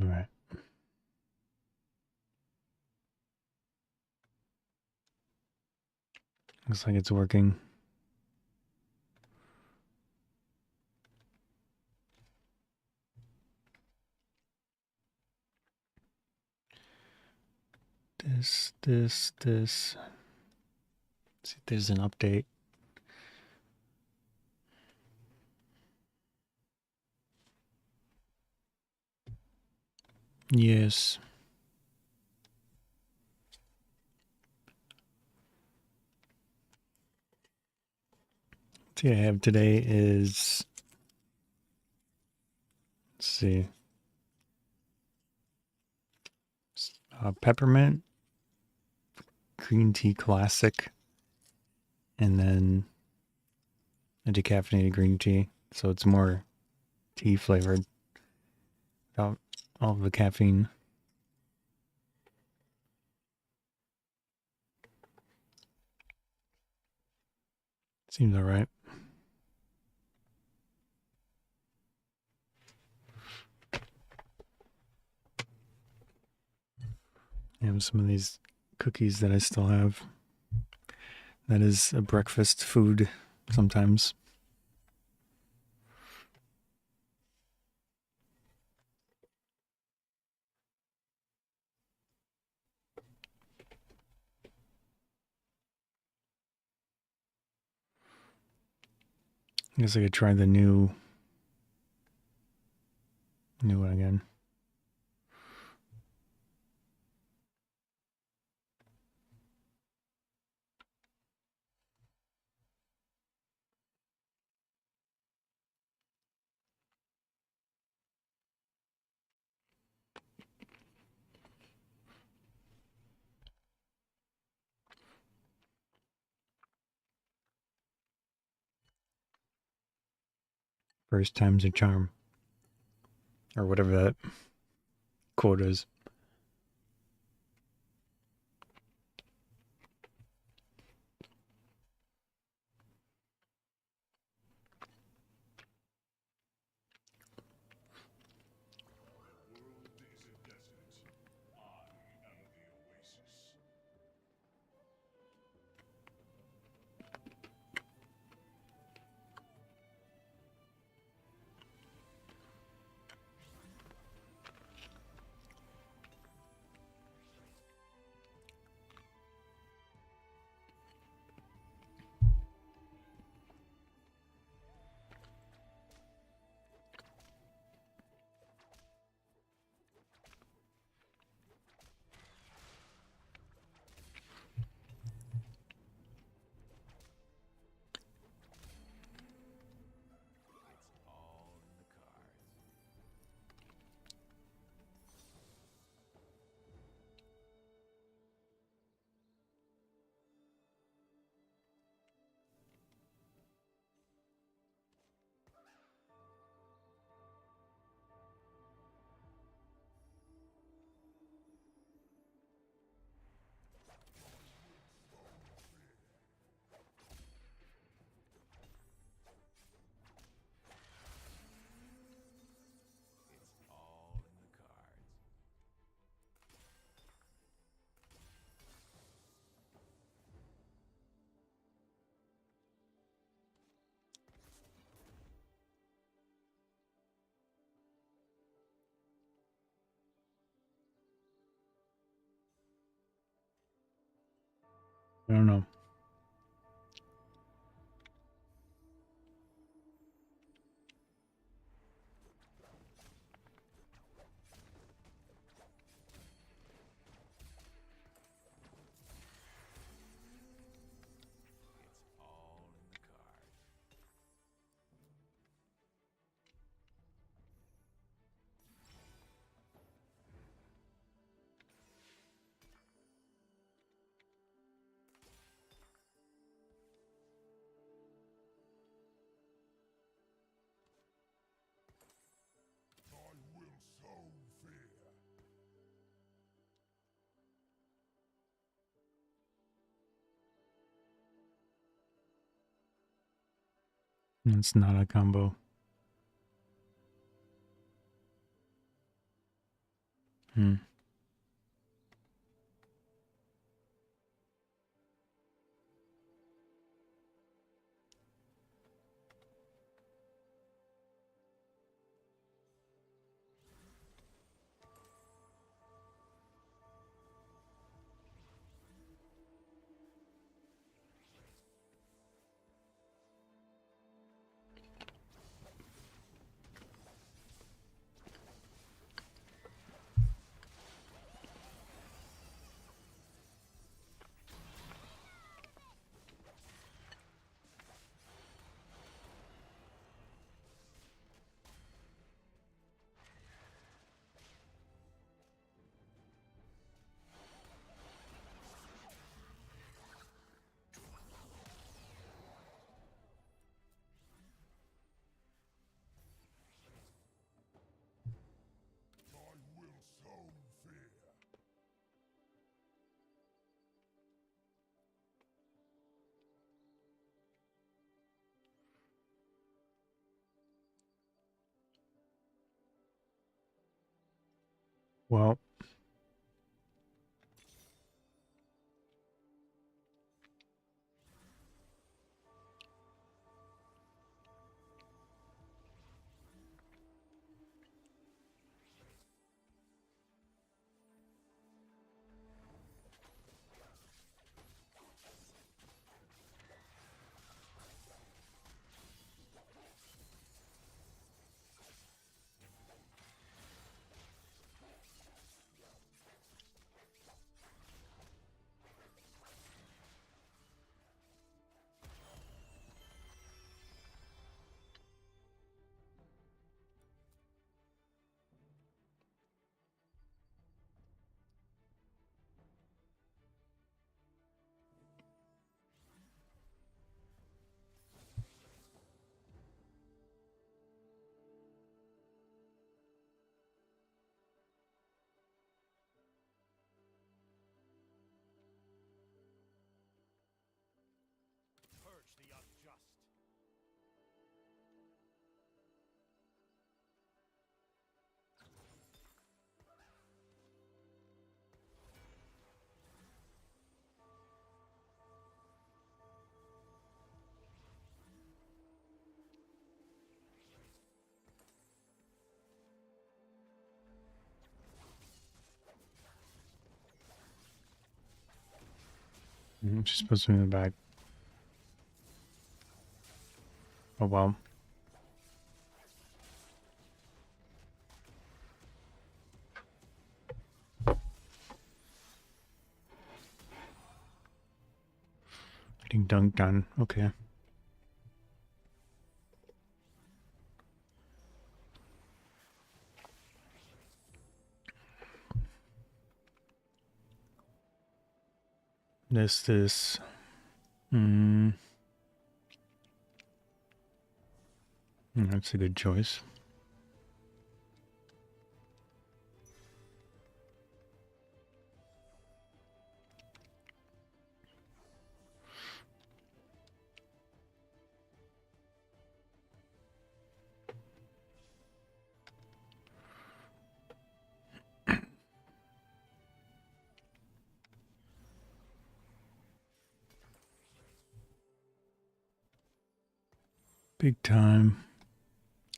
All right. Looks like it's working. This. See if there's an update. Yes. What I have today is, let's see, peppermint, green tea classic, and then a decaffeinated green tea. So it's more tea flavored without all the caffeine. Seems all right. And some of these cookies that I still have. That is a breakfast food sometimes. I guess I could try the new one again. First time's a charm. Or whatever that quote is. I don't know. It's not a combo. Hmm. Well, Purge the unjust. she's supposed to be in the back. Oh well. Getting dunked on. Okay. This. That's a good choice. Big time.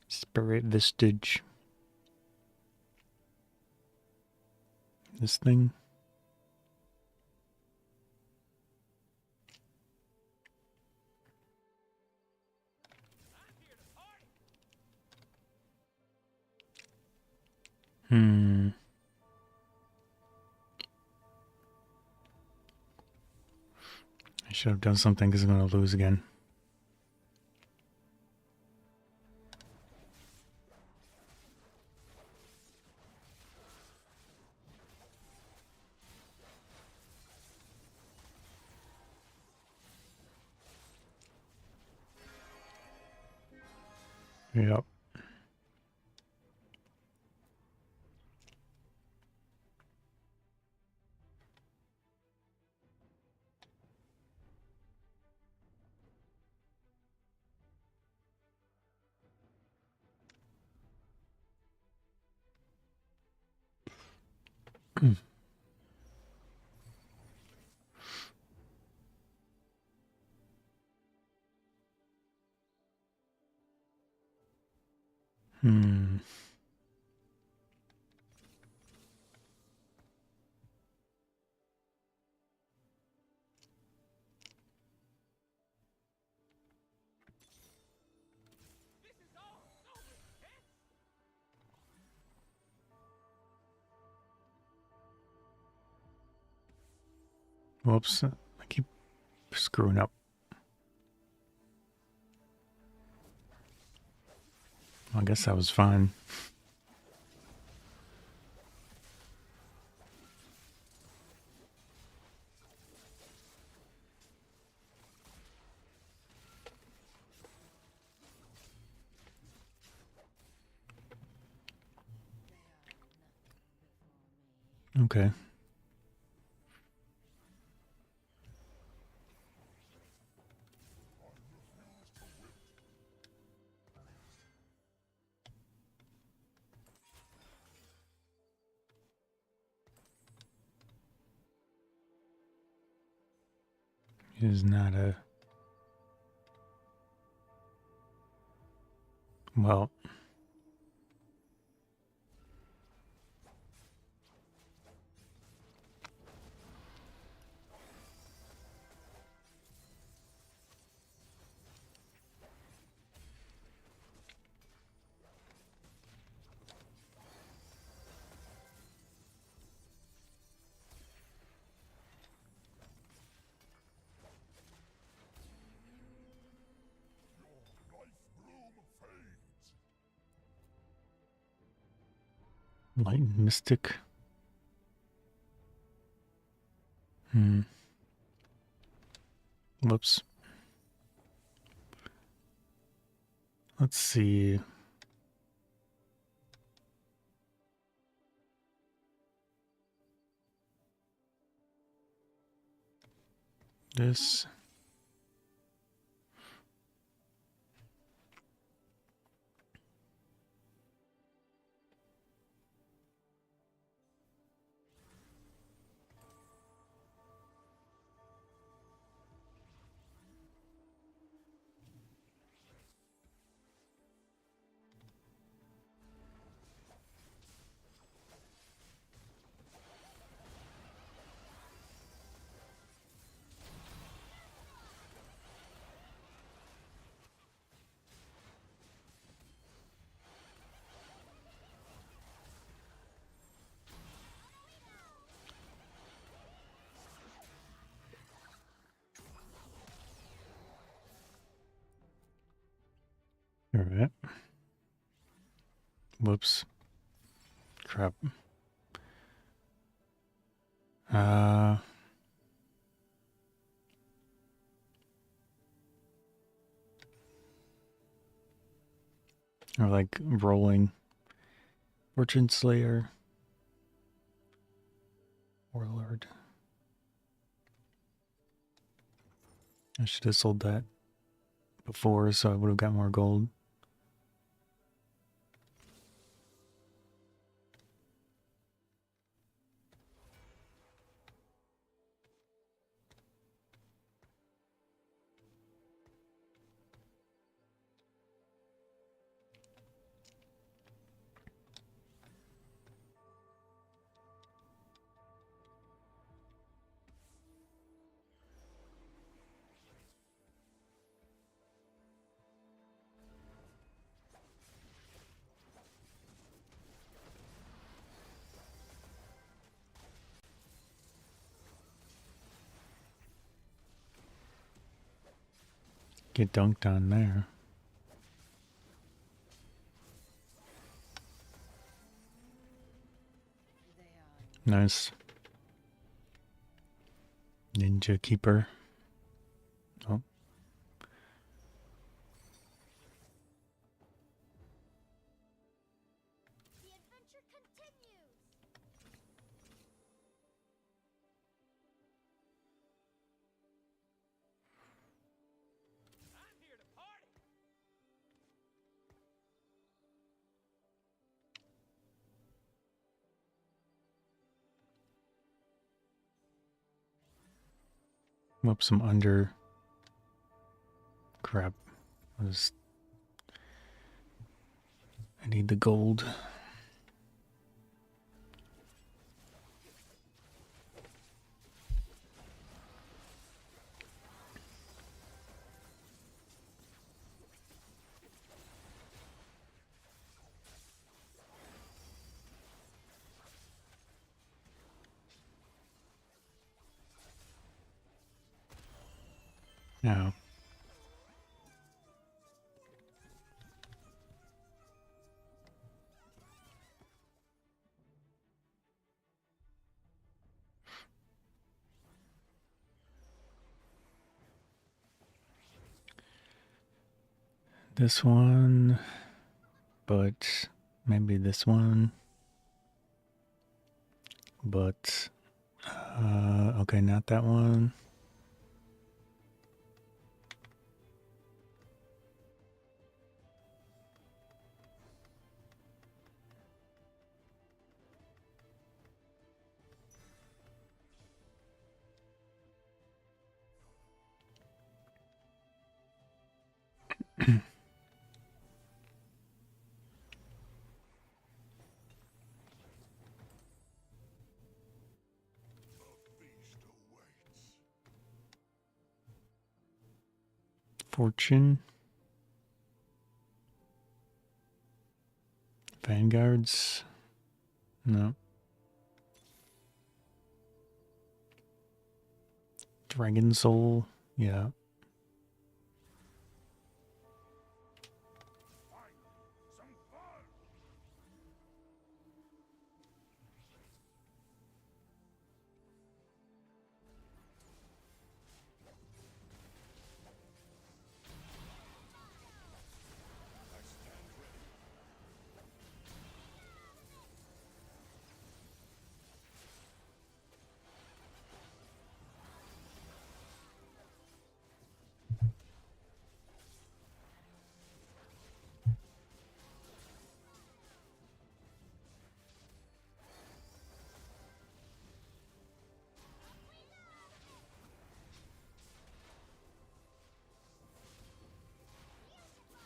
Spirit Vistage. This thing. I should have done something because I'm going to lose again. Yep. Hmm. Whoops. I keep screwing up. I guess that was fine. Okay. It is not a... Well... Light and Mystic. Whoops. Let's see. This. All right. Whoops. Crap. Or like rolling. Fortune Slayer. Warlord. I should have sold that before so I would have got more gold. Get dunked on there. Nice. Ninja Keeper. Oh. The adventure continues! I'm here to party. Up some under. Crap. I need the gold. Now. This one, but maybe this one. But, okay, not that one. Fortune. Vanguards. No. Dragon Soul. Yeah.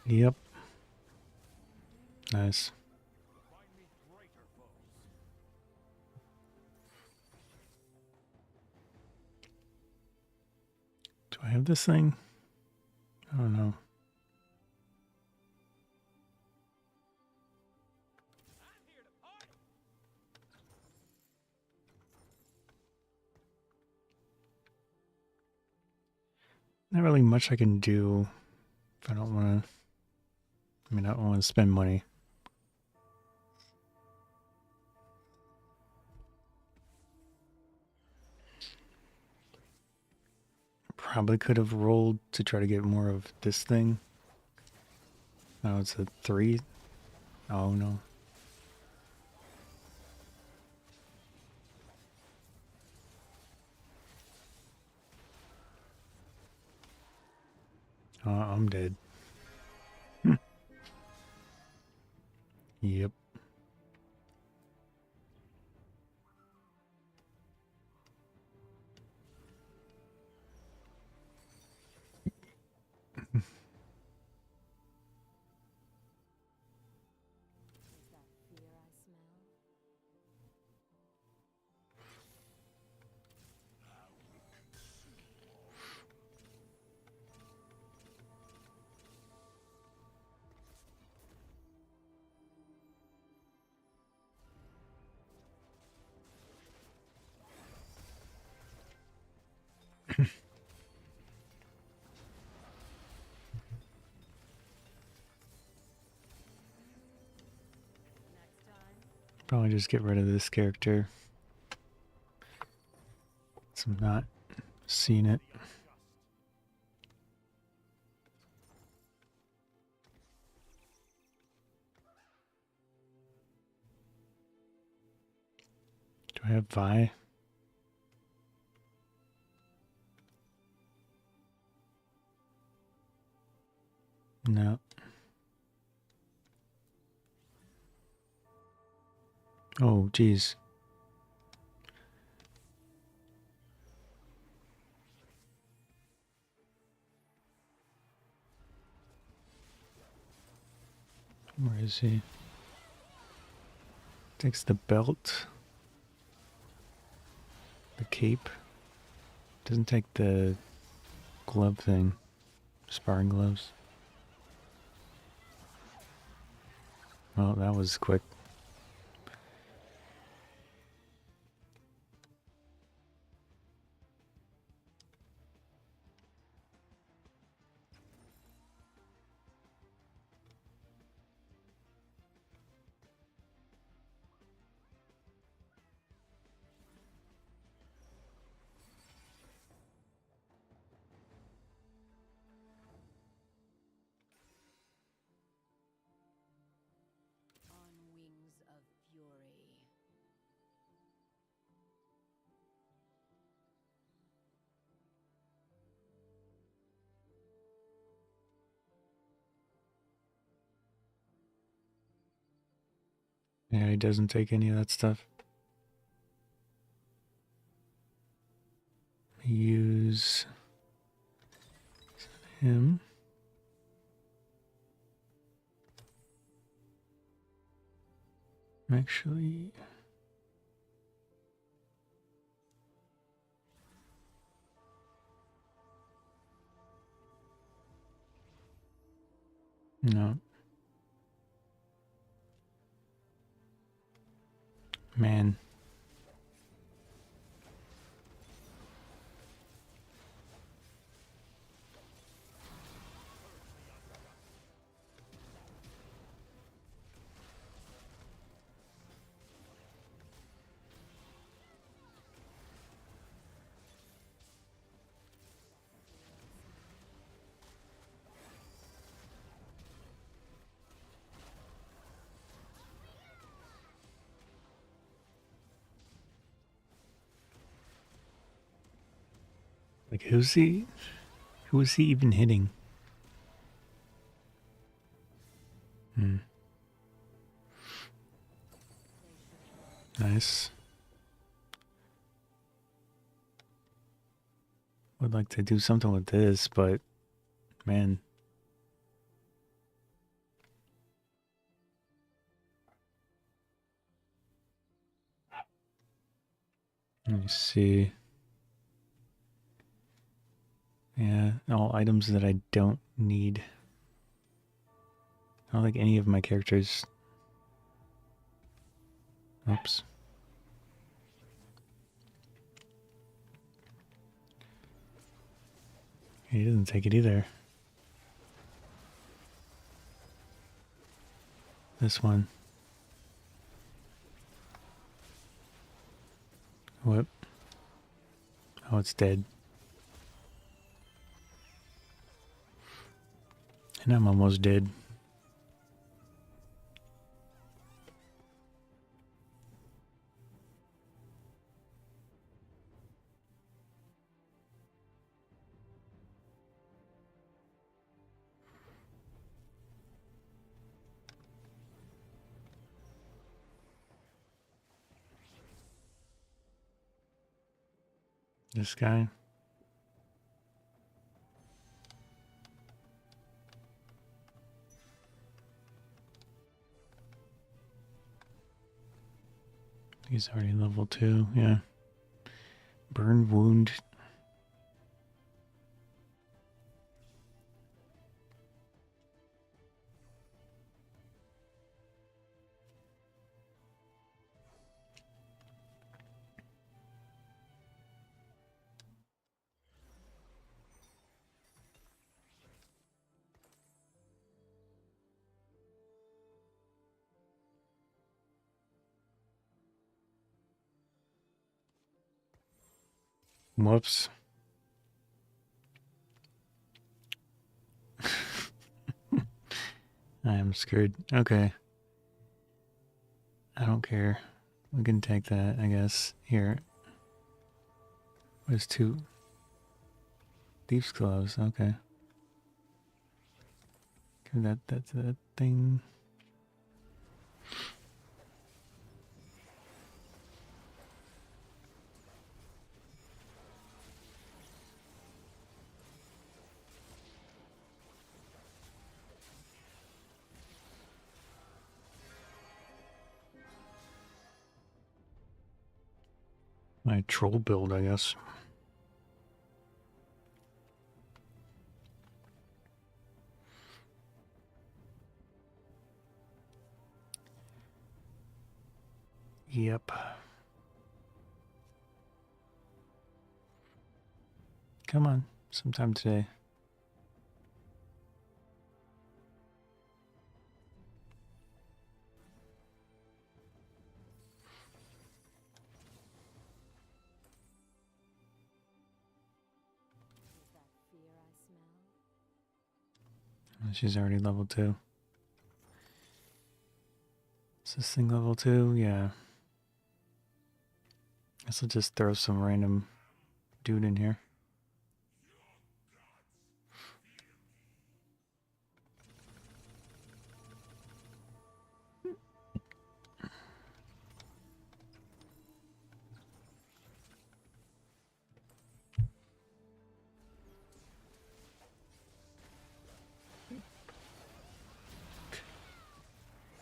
Yep. Nice. Find me greater foes. Do I have this thing? I don't know. I'm here to party. Not really much I can do if I don't want to. I mean, I don't want to spend money. Probably could have rolled to try to get more of this thing. Now it's a 3. Oh no. I'm dead. Yep. Is that fear I smell? Next time. Probably just get rid of this character. So I'm not seeing it. Do I have Vi? No. Oh, geez. Where is he? Takes the belt. The cape. Doesn't take the glove thing. Sparring gloves. Well, that was quick. On wings of fury. Yeah, he doesn't take any of that stuff. Use him. Actually, no. Man. Like, who's he? Who is he even hitting? Hmm. Nice. Would like to do something with this, but man. Let me see. Yeah, all items that I don't need. I don't think any of my characters. Oops. He doesn't take it either. This one. Whoop. Oh, it's dead. And I'm almost dead. This guy. He's already level 2, yeah. Burn wound. Whoops. I am screwed. Okay. I don't care. We can take that, I guess. Here. There's 2 Thief's Gloves. Okay. Give that thing. My troll build, I guess. Yep. Come on, sometime today. Is that fear I smell? She's already level 2. Is this thing level 2? Yeah. Guess I'll just throw some random dude in here.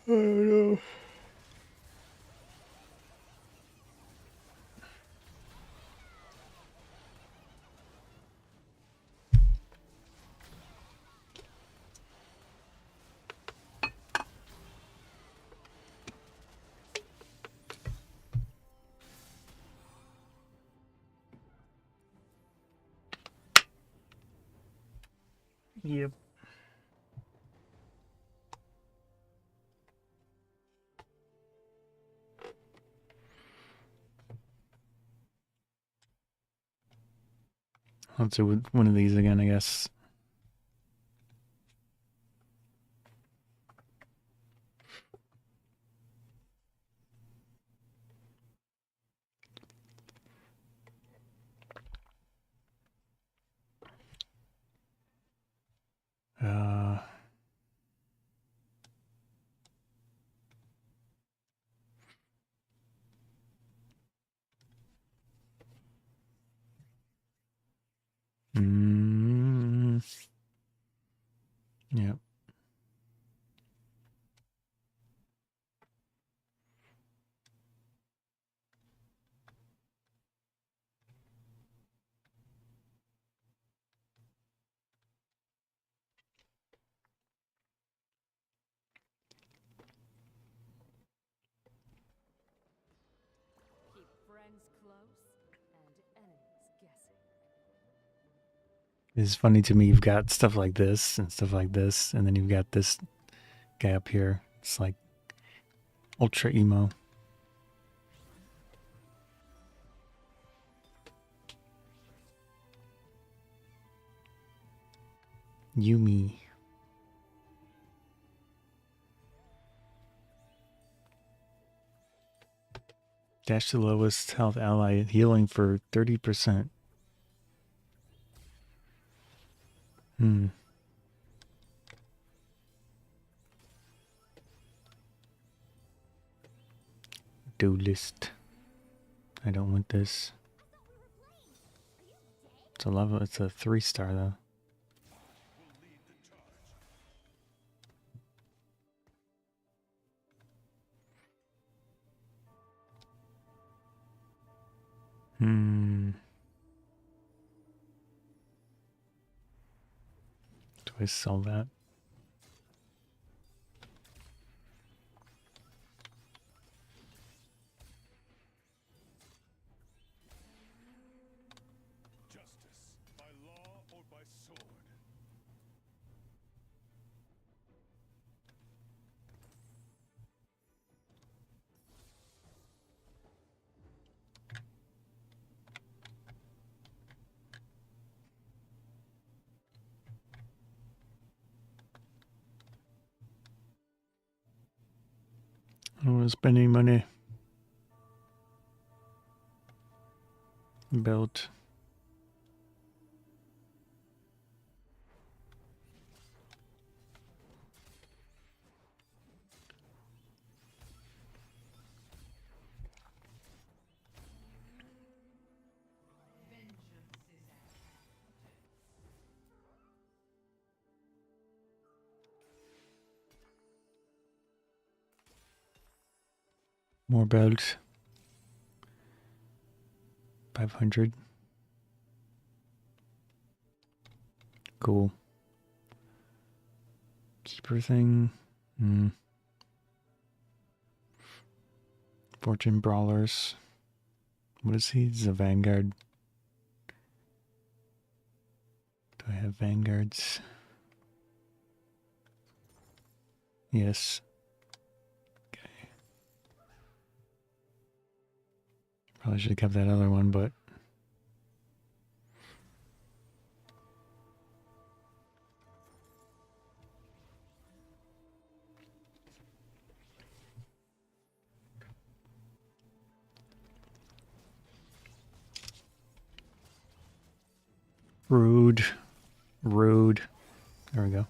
I don't know. Yep. Let's do one of these again, I guess. Uh, mm, yep. Keep friends close and enemies guessing. It's funny to me, you've got stuff like this and stuff like this, and then you've got this guy up here. It's like ultra emo. Yumi. Dash the lowest health ally healing for 30%. Hmm. Duelist. I don't want this. It's a level. It's a 3-star though. Hmm. Do I sell that? Justice, by law or by sword. I don't want to spend any money. Belt. More belts. 500. Cool. Keeper thing. Fortune Brawlers. What is he? He's a Vanguard. Do I have Vanguards? Yes. Okay. Probably should have kept that other one, but rude. Rude. There we go.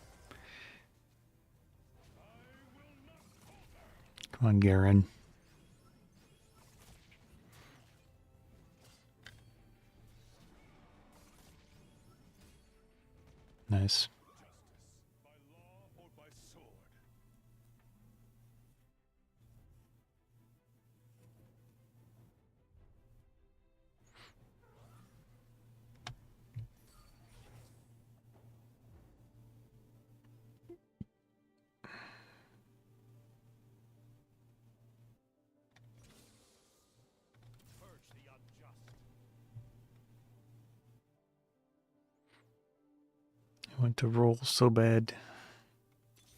Come on, Garen. Nice. by law or by sword. Purge the unjust. I want to roll so bad. Justice.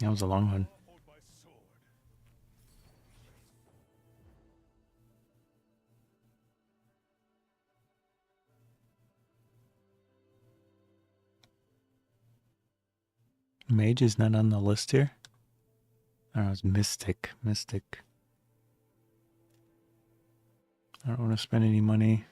That was a long one. Or by sword. Mage is not on the list here. Oh, it's Mystic. Mystic. I don't want to spend any money.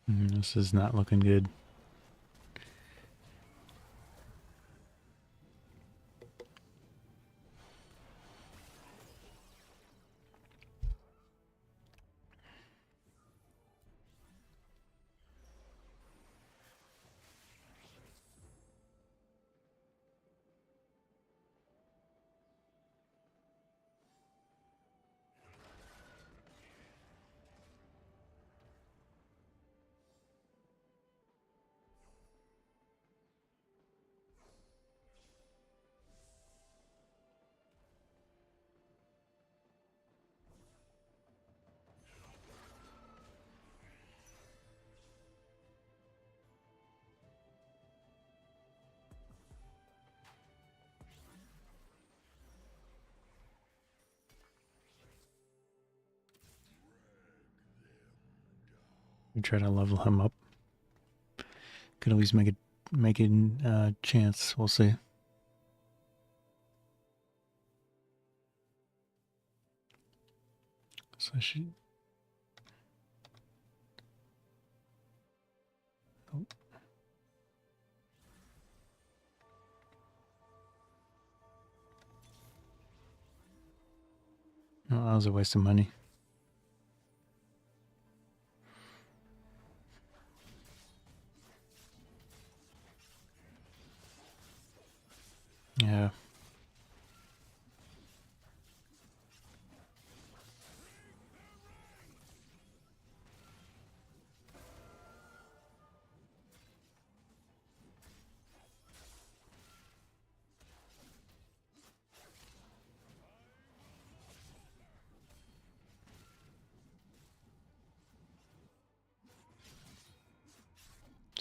This is not looking good. We try to level him up. Could always make a chance. We'll see. So she. Oh. Oh, that was a waste of money. Yeah.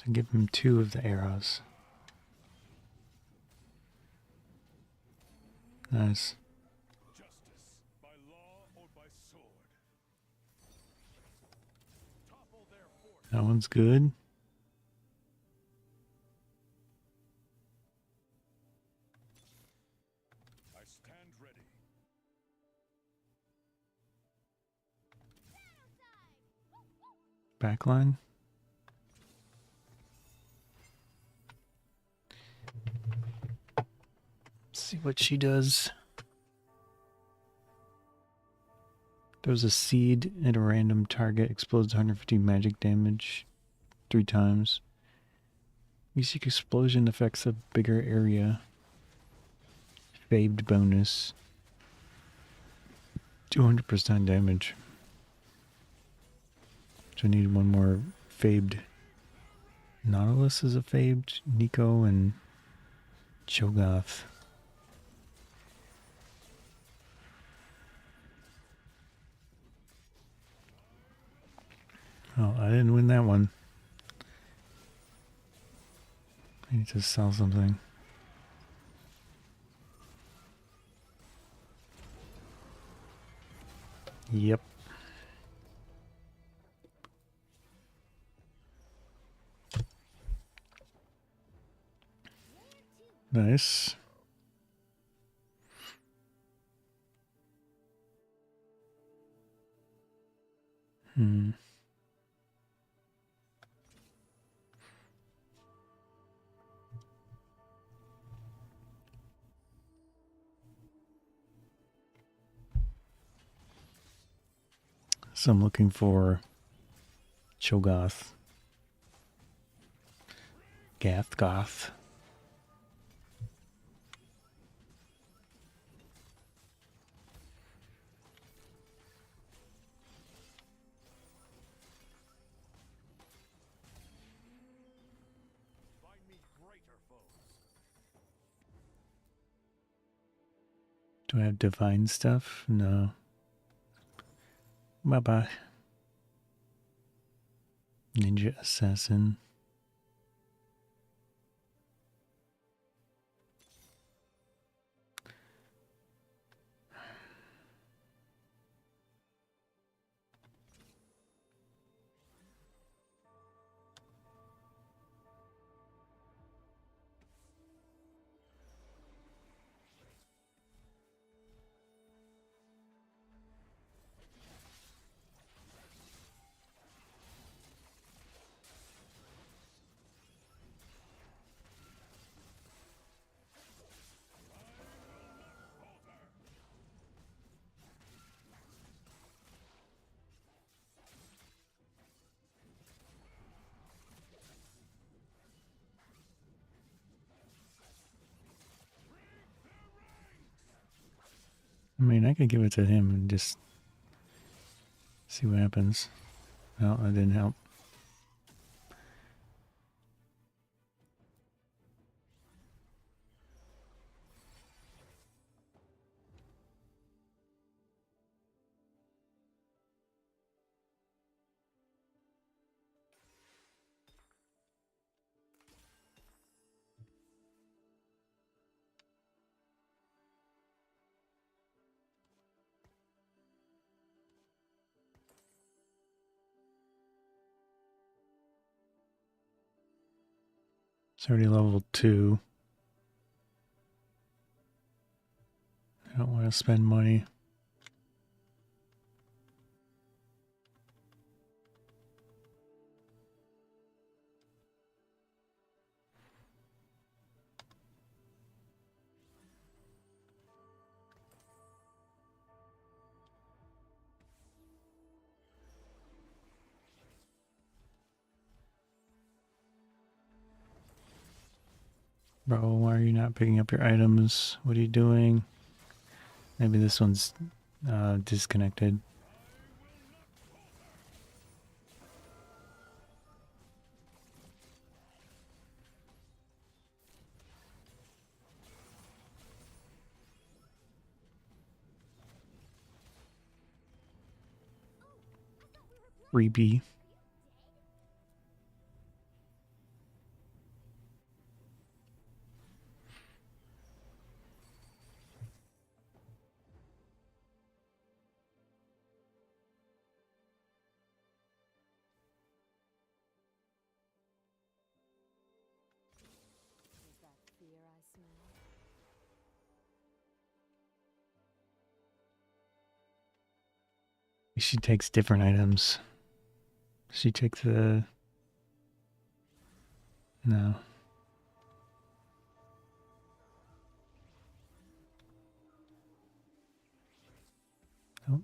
So give him 2 of the arrows. Nice. Justice, by law or by sword. Topple their force. That one's good. I stand ready. Backline. See what she does. Throws a seed at a random target, explodes 150 magic damage 3 times. Music explosion affects a bigger area. Faved bonus. 200% damage. So I need one more Fabed. Nautilus is a Fabed. Nico and Cho'Gath. Oh, I didn't win that one. I need to sell something. Yep. Nice. So I'm looking for Cho'Gath. Goth. Find me greater foes. Do I have divine stuff? No. Bye-bye. Ninja Assassin. I mean, I could give it to him and just see what happens. No, that didn't help. It's already level 2. I don't want to spend money. Bro, why are you not picking up your items? What are you doing? Maybe this one's disconnected. Freebie. Is that fear I smell? She takes different items. She takes the... No. Oh.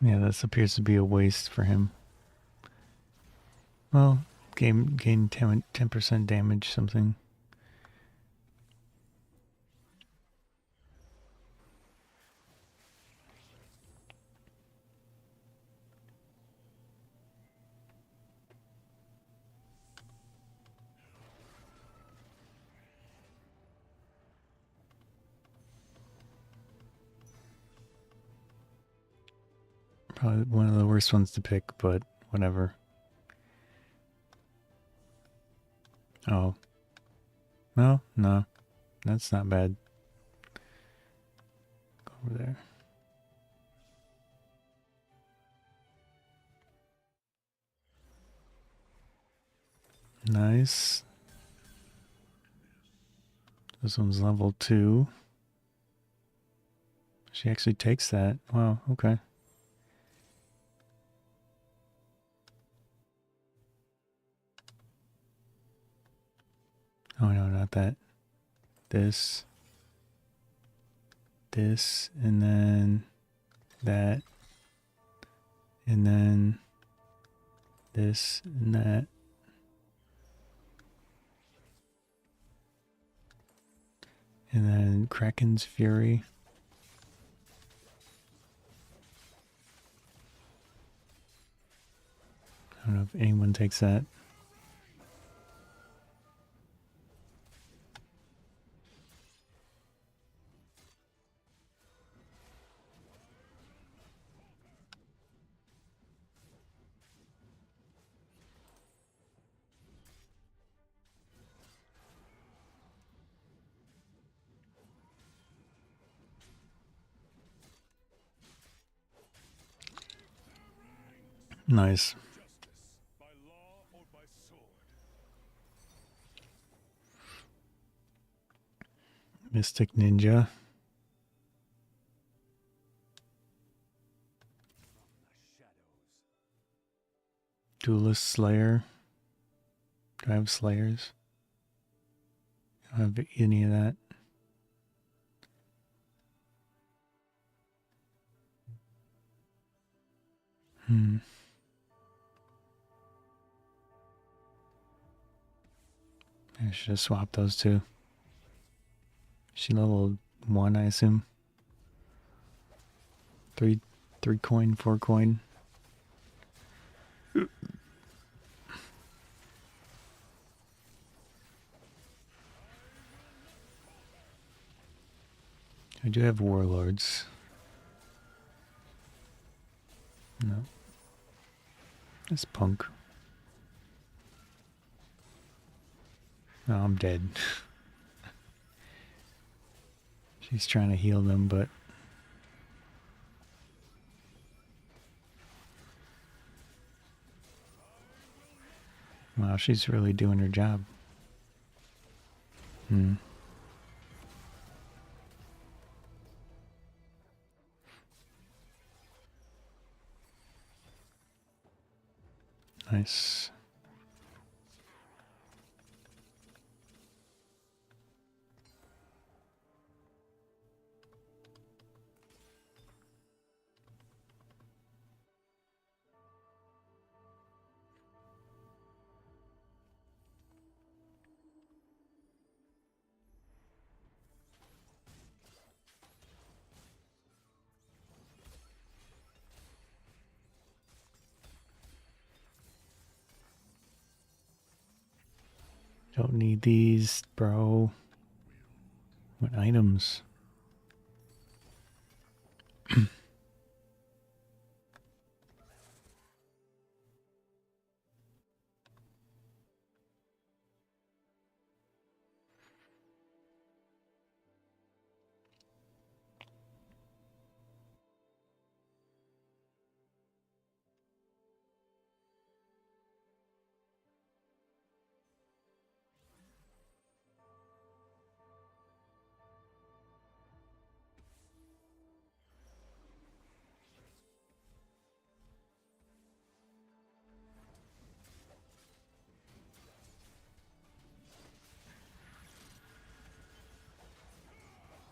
Yeah, this appears to be a waste for him. Well, gain 10% damage, something. Probably one of the worst ones to pick, but whatever. Oh. No, no. That's not bad. Go over there. Nice. This one's level 2. She actually takes that. Wow, okay. Oh no, not that. This, and then that, and then this, and that. And then Kraken's Fury. I don't know if anyone takes that. Nice. Justice, by law or by sword. Mystic Ninja. Duelist Slayer. Do I have Slayers? I don't have any of that. I should have swapped those two. She leveled 1, I assume. 3 coin, 4 coin. I do have warlords. No. This punk. No, I'm dead. She's trying to heal them, but... Wow, she's really doing her job. Nice. Don't need these, bro. What items?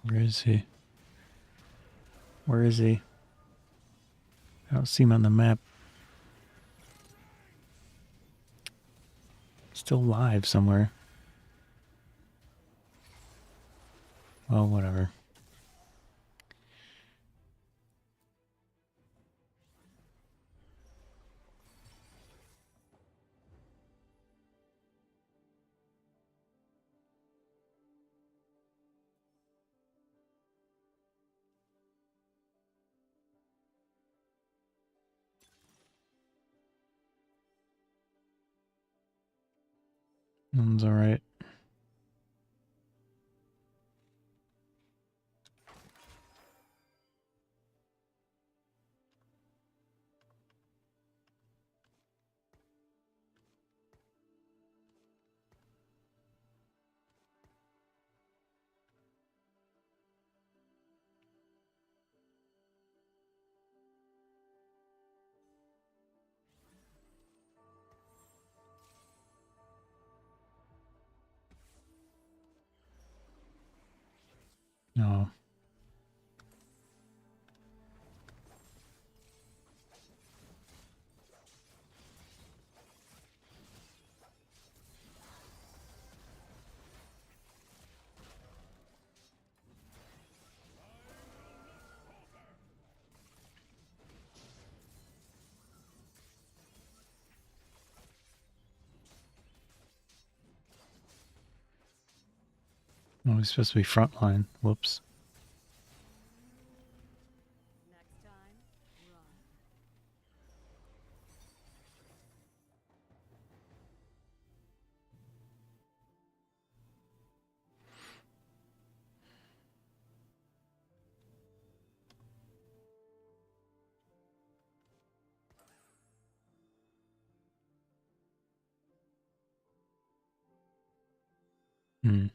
Where is he? Where is he? I don't see him on the map. Still live somewhere. Well, whatever. One's alright. No. Oh, he's supposed to be frontline. Whoops. Next time, run. Hmm.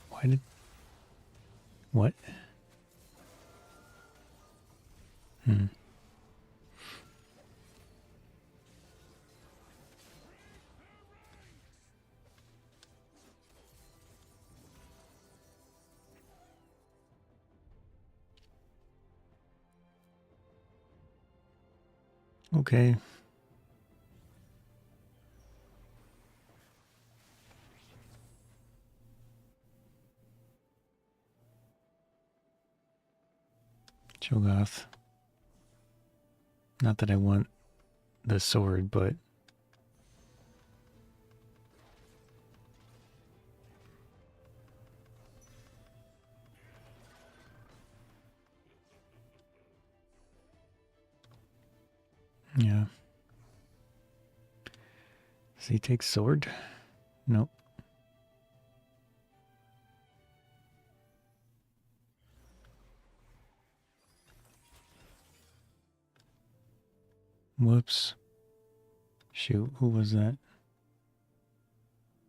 Why did... What? Hmm. Okay. Cho'Gath. Not that I want the sword, but... Yeah. Does he take sword? Nope. Whoops. Shoot, who was that?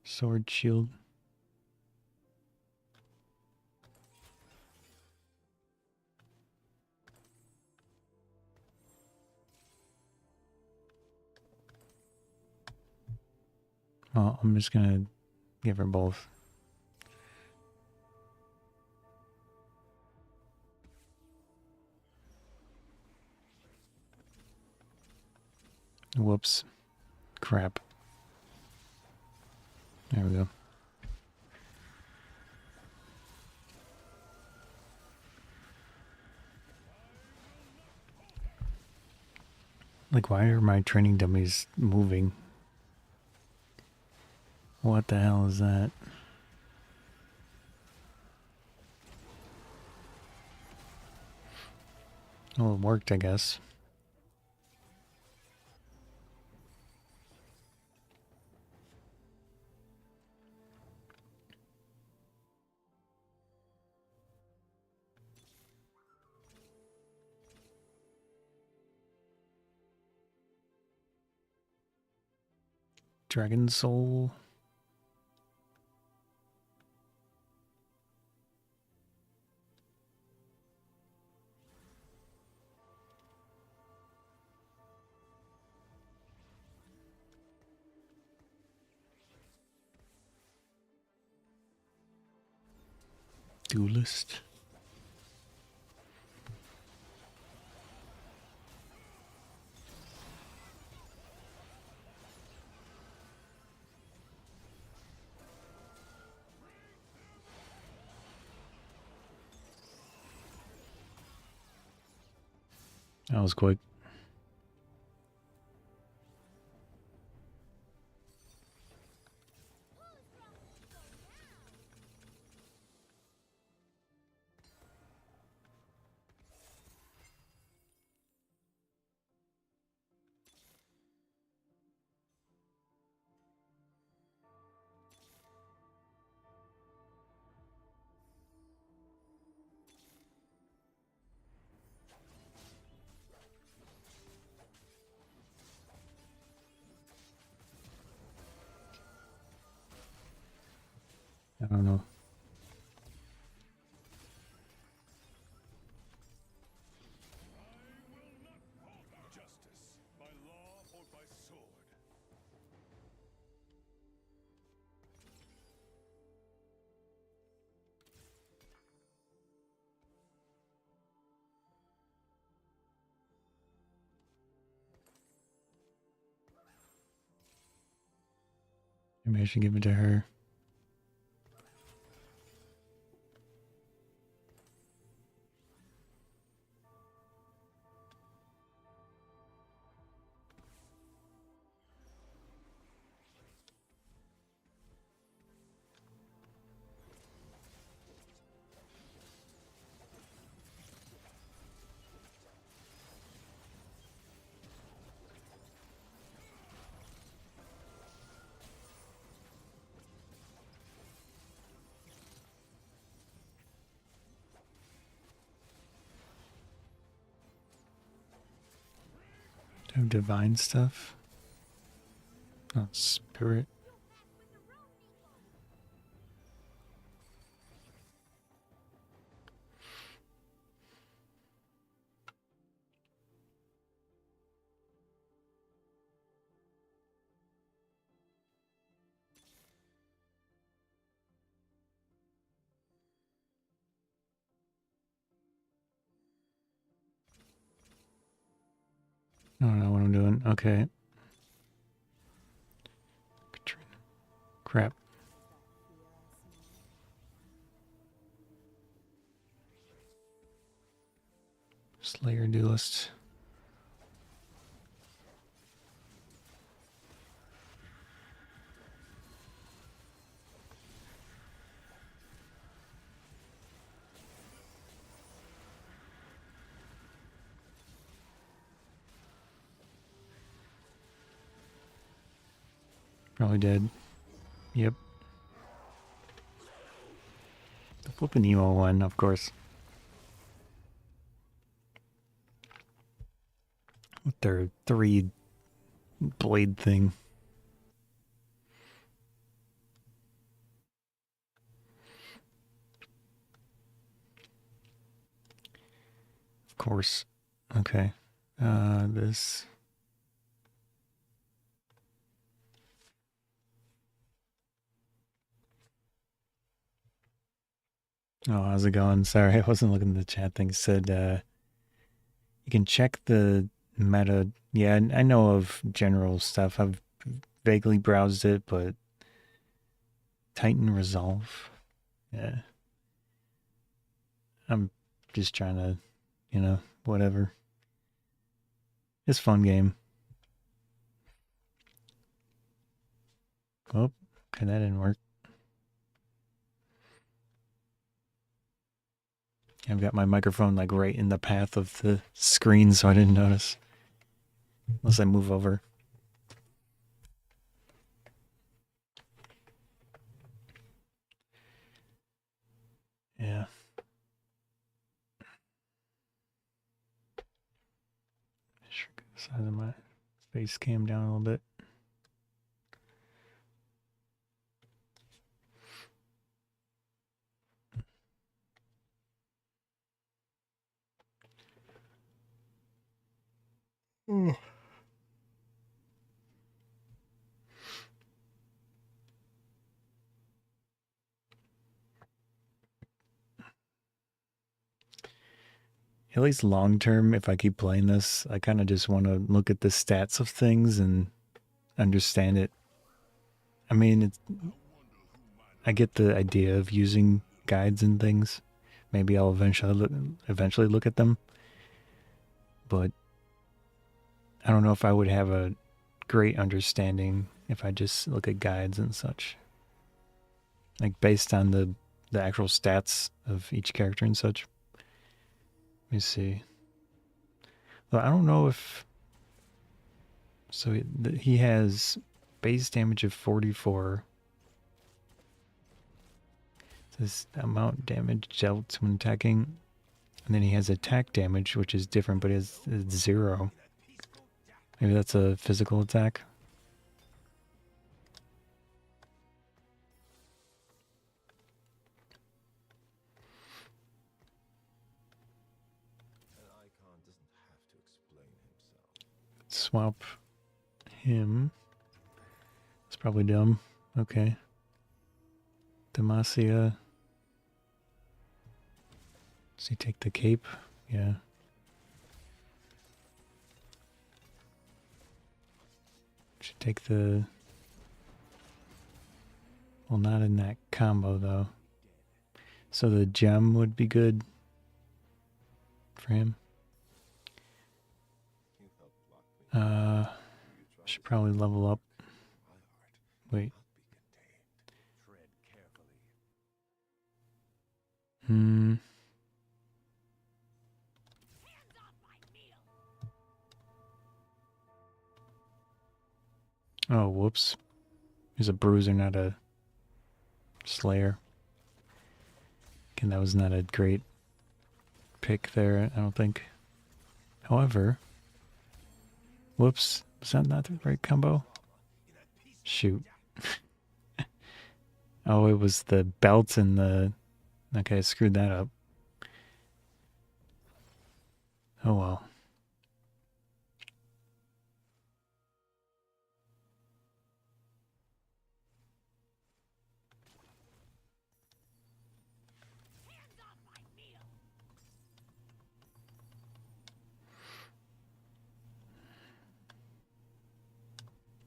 Sword shield. Oh, I'm just gonna give her both. Whoops. Crap. There we go. Like, why are my training dummies moving? What the hell is that? Well, it worked, I guess. Dragon Soul. Duelist. That was quick. I don't know. Justice, by law or by sword. Maybe I should give it to her. Do I have divine stuff? Not spirit. I don't know what I'm doing. Okay. Katrina. Crap. Slayer duelist. Probably dead. Yep. The flippin' emo one, of course. with their 3 blade thing. Of course. Okay. This. Oh, how's it going? Sorry, I wasn't looking at the chat thing. It said you can check the meta. Yeah, I know of general stuff. I've vaguely browsed it, but Titan Resolve. Yeah. I'm just trying to, whatever. It's a fun game. Oh, okay, that didn't work. I've got my microphone like right in the path of the screen, so I didn't notice. Unless I move over. Yeah. Shrink the size of my face cam down a little bit. At least long term, if I keep playing this, I kind of just want to look at the stats of things and understand it. I mean, I get the idea of using guides and things. Maybe I'll eventually look at them, but I don't know if I would have a great understanding if I just look at guides and such. Like based on the actual stats of each character and such. Let me see. Well, I don't know if... So he has base damage of 44. This amount damage dealt when attacking. And then he has attack damage, which is different, but it's 0. Maybe that's a physical attack. Swap him. It's probably dumb. Okay. Demacia. Does he take the cape? Yeah. Should take the... Well, not in that combo, though. So the gem would be good for him. Should probably level up. Wait. Oh, whoops. He's a bruiser, not a slayer. Again, that was not a great pick there, I don't think. However, whoops. Was that not the right combo? Shoot. Oh, it was the belt and the... Okay, I screwed that up. Oh well.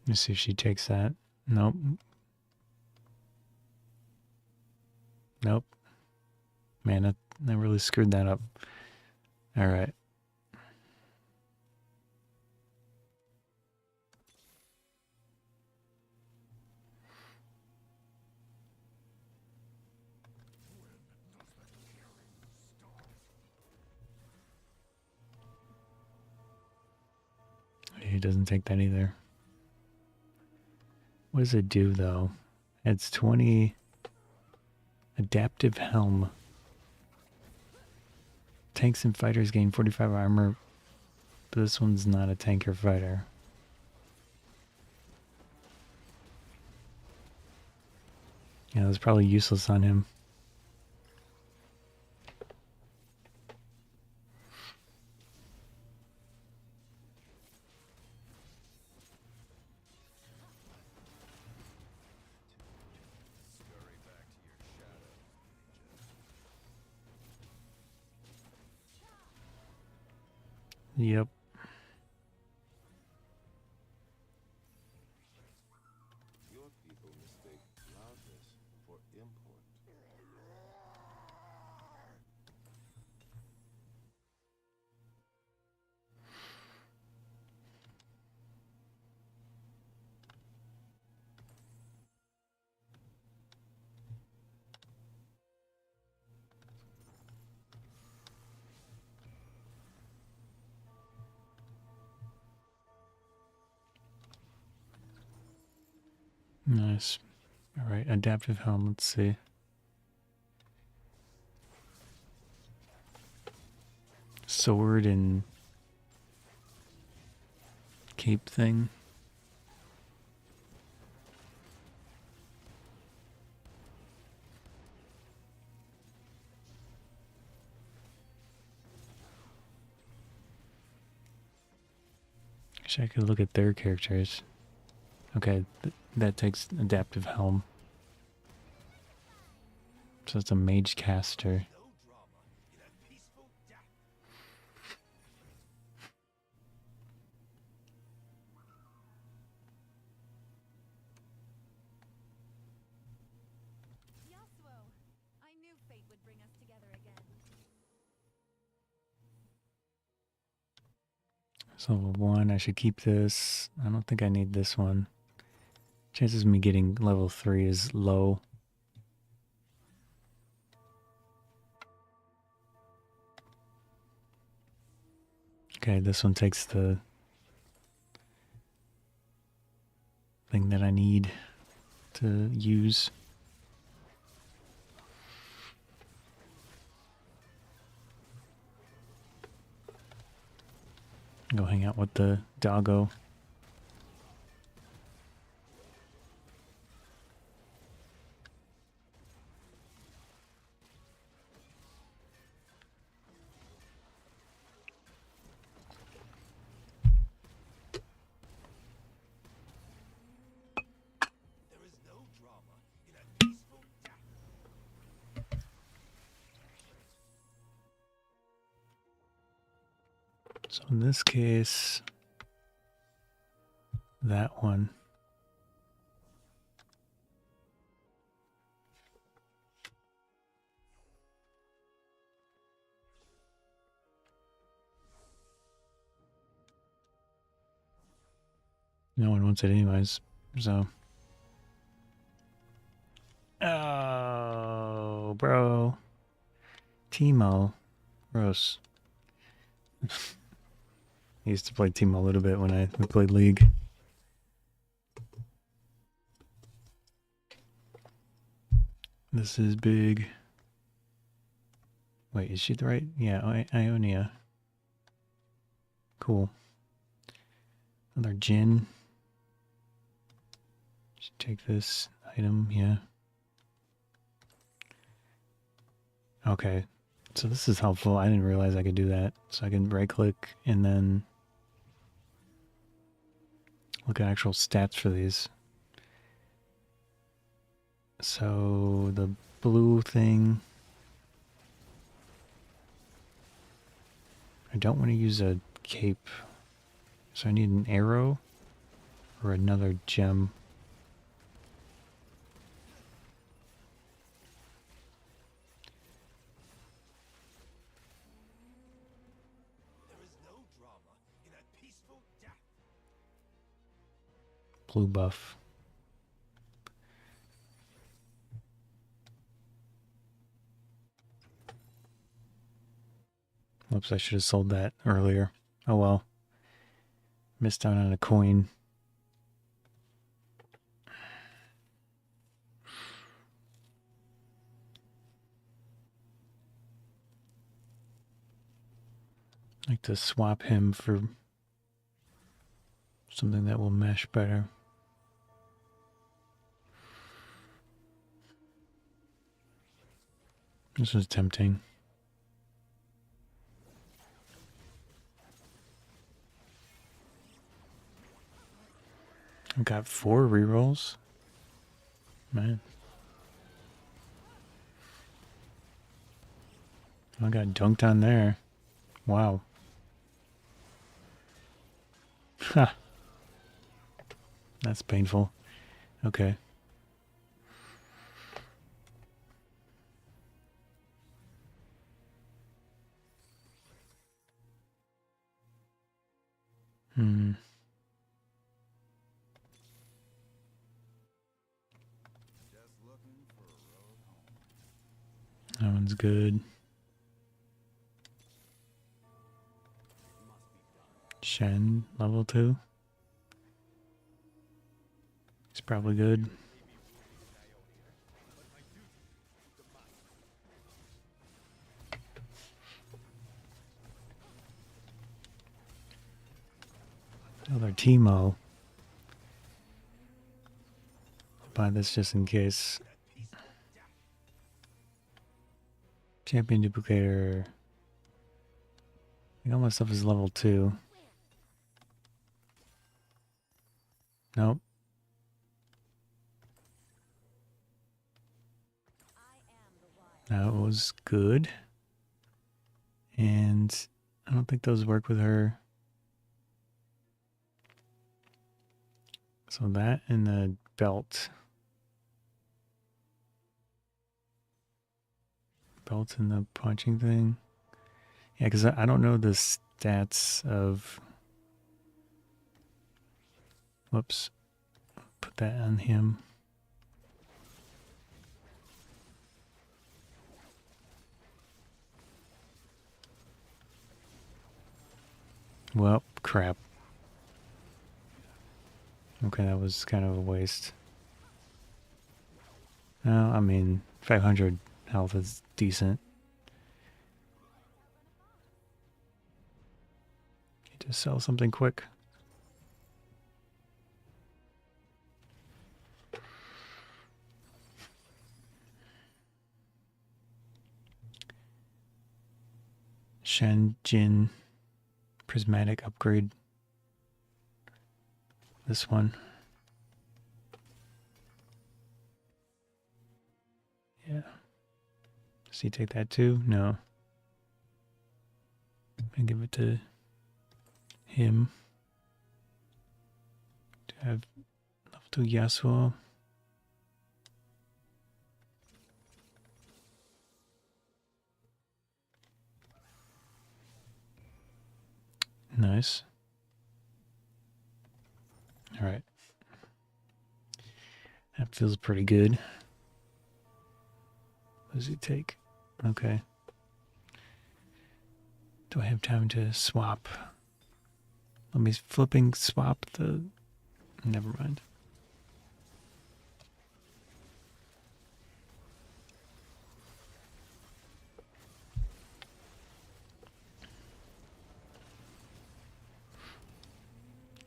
Let me see if she takes that. Nope. Nope. Man, I really screwed that up. Alright. He doesn't take that either. What does it do, though? It's 20... Adaptive Helm. Tanks and fighters gain 45 armor But this one's not a tanker fighter. Yeah, it was probably useless on him. Yep. Your people mistake loudness for import. Nice. Alright, adaptive helm, let's see. Sword and cape thing. Wish I could look at their characters. Okay, that takes adaptive helm. So it's a mage caster. Yasuo, I knew fate would bring us together again. So level 1, I should keep this. I don't think I need this one. Chances of me getting level 3 is low. Okay, this one takes the thing that I need to use. Go hang out with the doggo. So in this case, that one. No one wants it anyways, so. Oh, bro. Teemo. Gross. I used to play Teemo a little bit when we played League. This is big. Wait, is she the right? Yeah, Ionia. Cool. Another Jin. Should take this item, yeah. Okay, so this is helpful. I didn't realize I could do that. So I can right click and then look at actual stats for these. So the blue thing, I don't want to use a cape. So I need an arrow or another gem. Blue buff. Whoops, I should have sold that earlier. Oh well. Missed out on a coin. like to swap him for something that will mesh better. This was tempting. I've got 4 rerolls. Man. I got dunked on there. Wow. Ha. That's painful. Okay. Hmm. That one's good. Shen, level 2. He's probably good. Another Teemo. I'll buy this just in case. Champion duplicator. I think all my stuff is level 2. Nope. That was good. And I don't think those work with her. So that and the belt. Belt and the punching thing. Yeah, because I don't know the stats of... Whoops. Put that on him. Well, crap. Okay, that was kind of a waste. No, I mean, 500 health is decent. Need to sell something quick. Shen Jin prismatic upgrade. This one. Yeah. Does he take that too? No. I give it to him. To have level 2 Yasuo. Nice. All right. That feels pretty good. What does he take? Okay. Do I have time to swap? Let me flipping swap the... Never mind.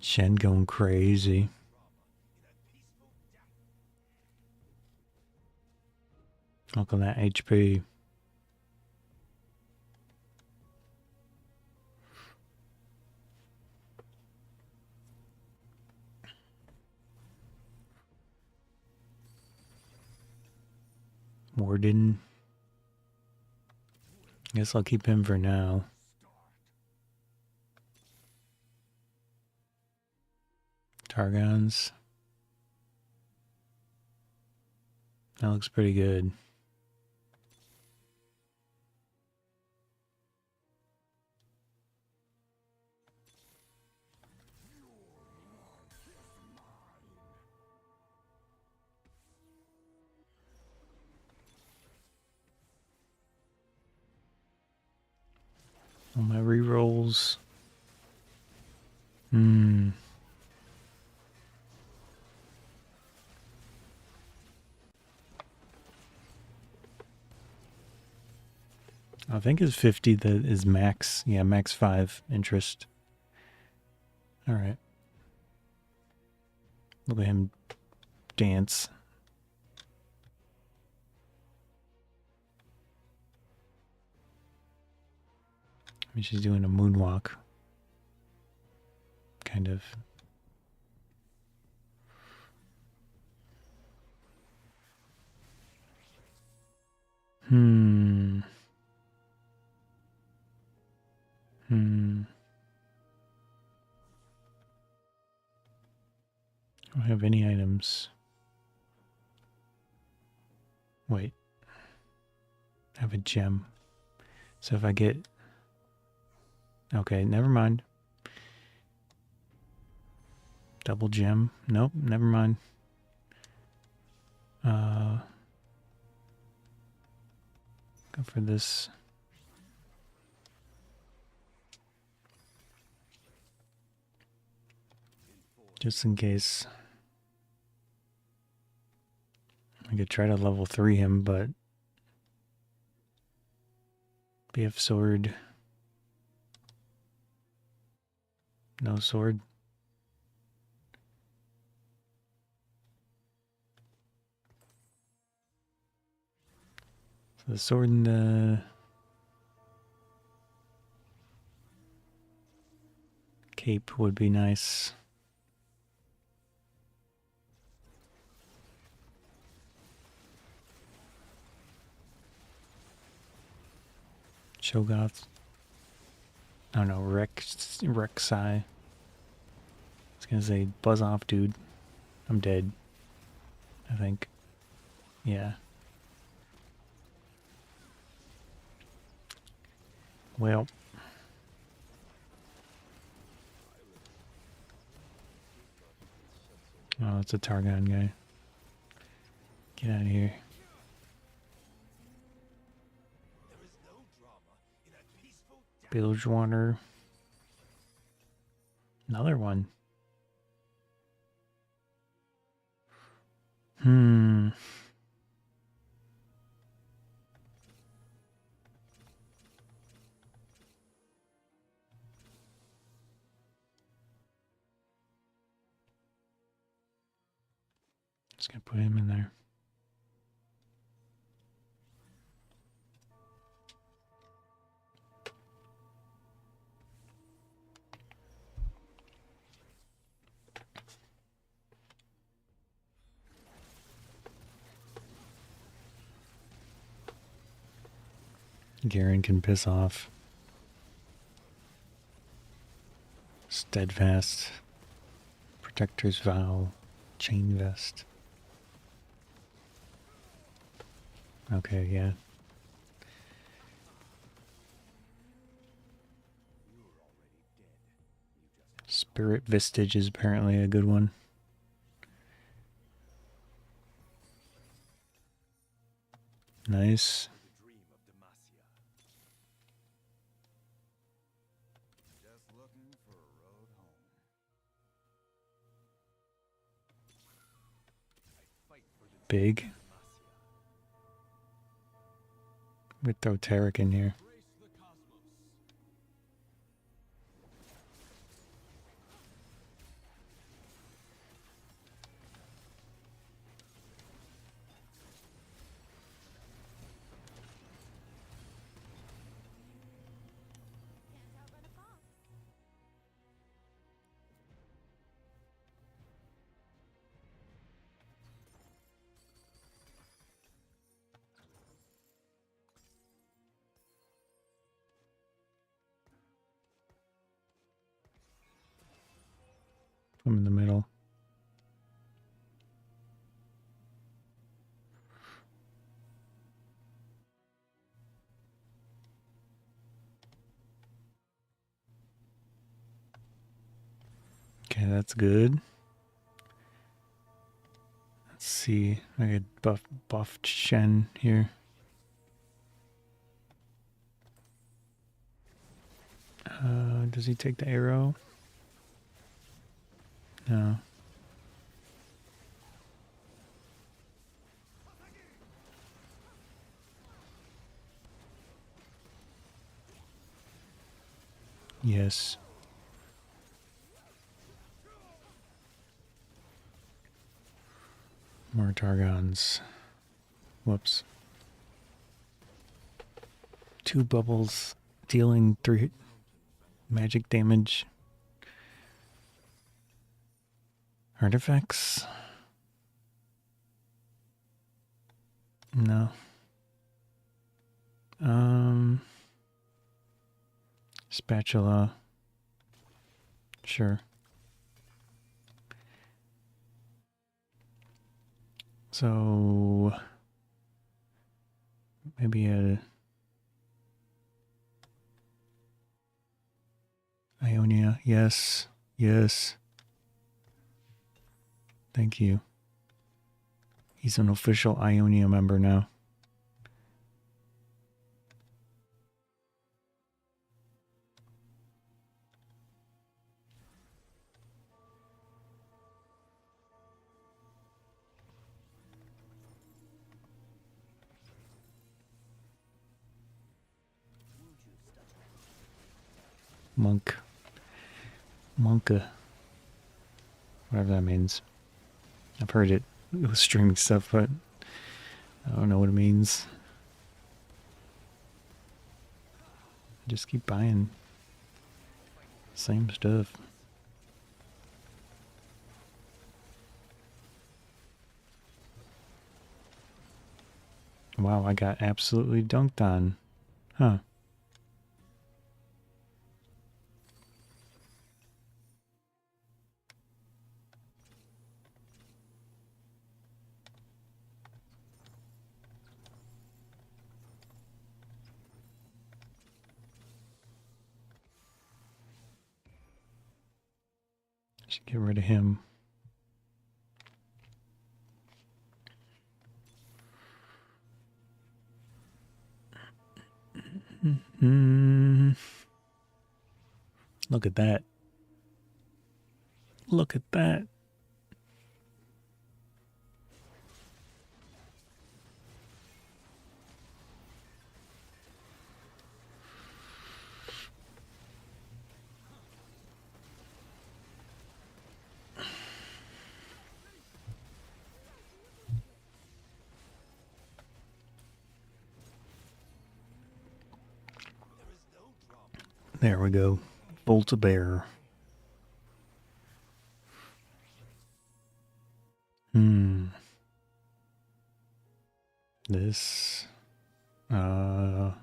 Shen going crazy. Look on that HP. Warden. Guess I'll keep him for now. Targons. That looks pretty good. All my rerolls. I think it's 50 that is max. Yeah, max 5 interest. Alright. Look at him dance. I mean, she's doing a moonwalk. Kind of. Hmm. I don't have any items. Wait. I have a gem. So if I get... Okay, never mind. Double gem. Nope, never mind. Go for this. Just in case. I could try to level 3 him, but BF sword. No sword. So the sword and the cape would be nice. Shogoth. Oh no, Rek'Sai. I was gonna say, buzz off, dude. I'm dead. I think. Yeah. Well. Oh, it's a Targon guy. Get out of here. Bilgewater. Another one. Just gonna put him in there. Garen can piss off. Steadfast. Protector's Vow. Chain Vest. Okay, yeah. Spirit Vistage is apparently a good one. Nice. Big. We throw Tarek in here. Can't outrun a fox. I'm in the middle. Okay, that's good. Let's see. I get buffed Shen here. Does he take the arrow? No. Yes. More Targons. Whoops. 2 bubbles, dealing 3 magic damage. Artifacts? No. Spatula. Sure. So maybe a Ionia. Yes. Yes. Thank you. He's an official Ionia member now. Monk. Monka. Whatever that means. I've heard it with streaming stuff, but I don't know what it means. I just keep buying same stuff. Wow, I got absolutely dunked on. Huh. Should get rid of him. Look at that. Look at that. There we go. Bolt-a-bear. This. Um.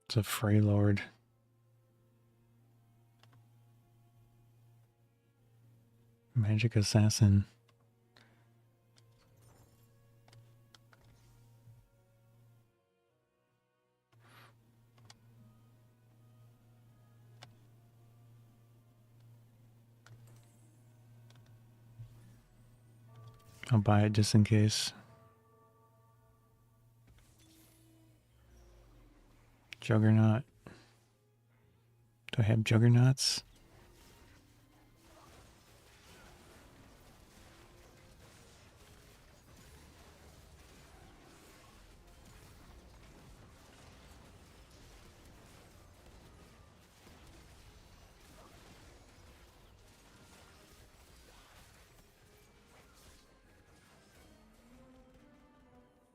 It's a Frey Lord. Magic Assassin. I'll buy it just in case. Juggernaut. Do I have Juggernauts?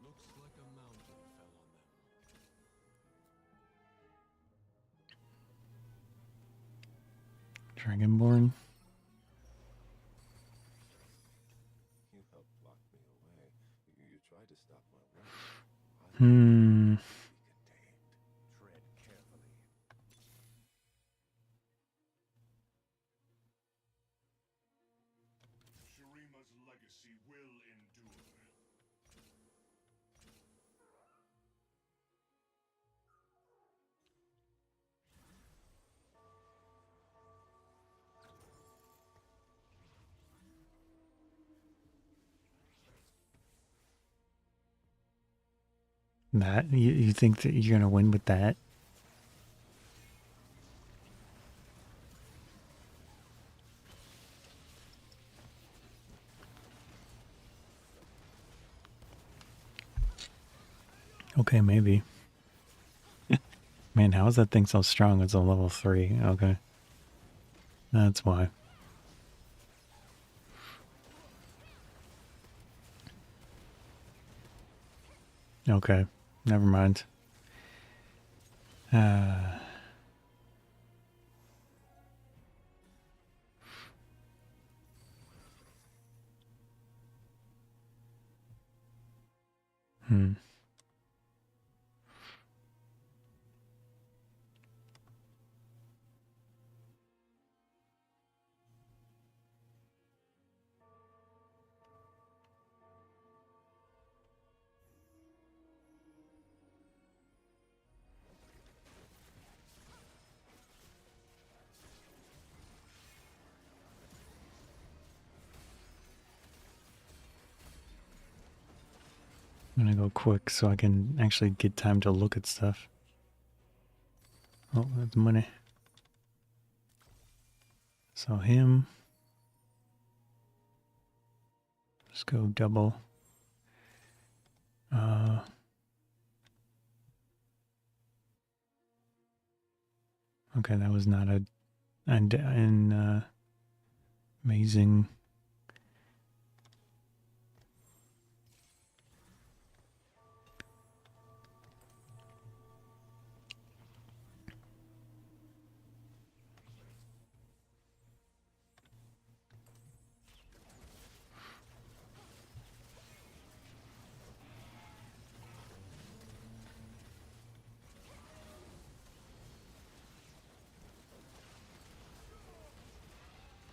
Looks like a mountain fell on them. Dragonborn. You helped block me away. You tried to stop my way. Hmm. Tread carefully. Shurima's legacy will endure. That you think that you're gonna win with that? Okay, maybe. Man, how is that thing so strong? It's a level 3. Okay. That's why. Okay. Never mind. Uh, hmm. I'm gonna go quick so I can actually get time to look at stuff. Oh, that's money. So him. Let's go double. Okay, that was not an amazing.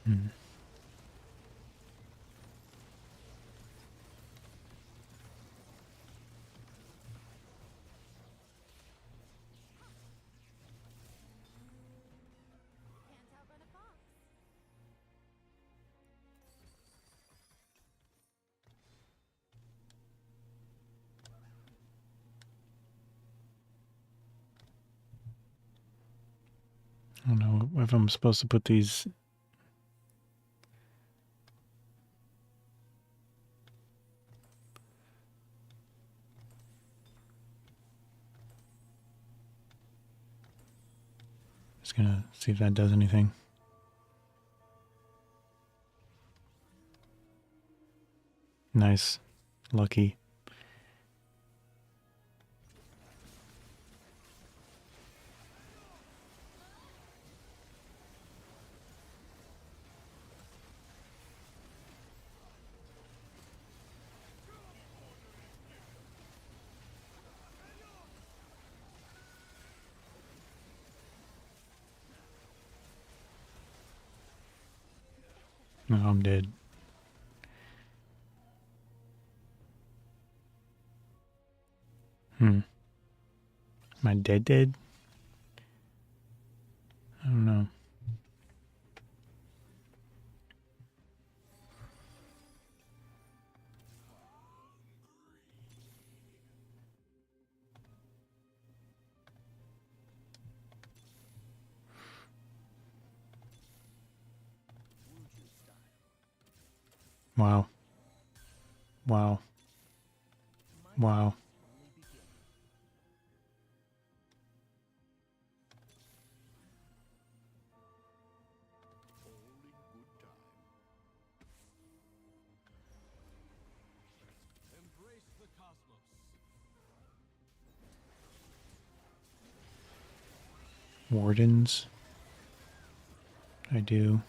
Hmm. Can't outrun a fox. I don't know if I'm supposed to put these. Just gonna see if that does anything. Nice. Lucky. No, I'm dead. Hmm. Am I dead? I don't know. Wow. Wow. Wow. Embrace the cosmos. Wardens. I do.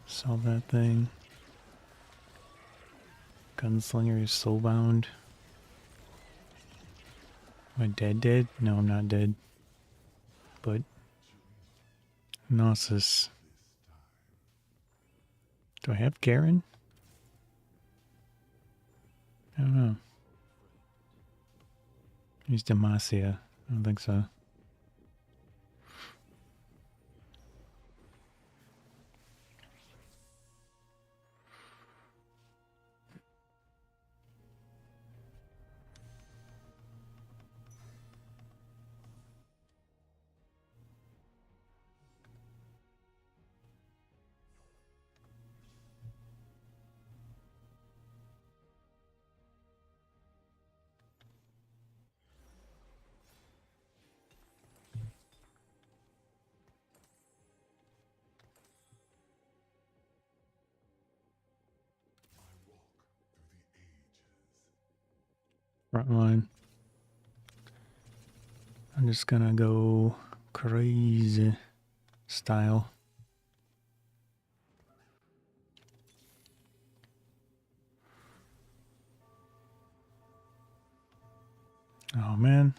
Sell that thing. Gunslinger is soulbound. Am I dead? No, I'm not dead. But Gnosis. Do I have Garen? I don't know. He's Demacia. I don't think so. front line. I'm just gonna go crazy style. Oh man.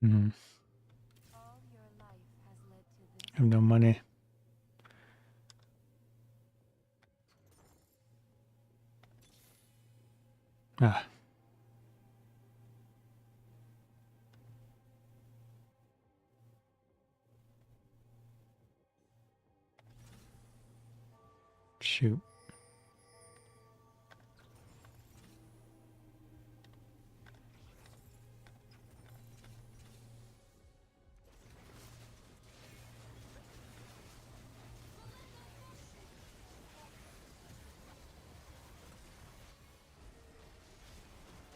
Hmm. All your life has led to this. I have no money. Ah. Shoot.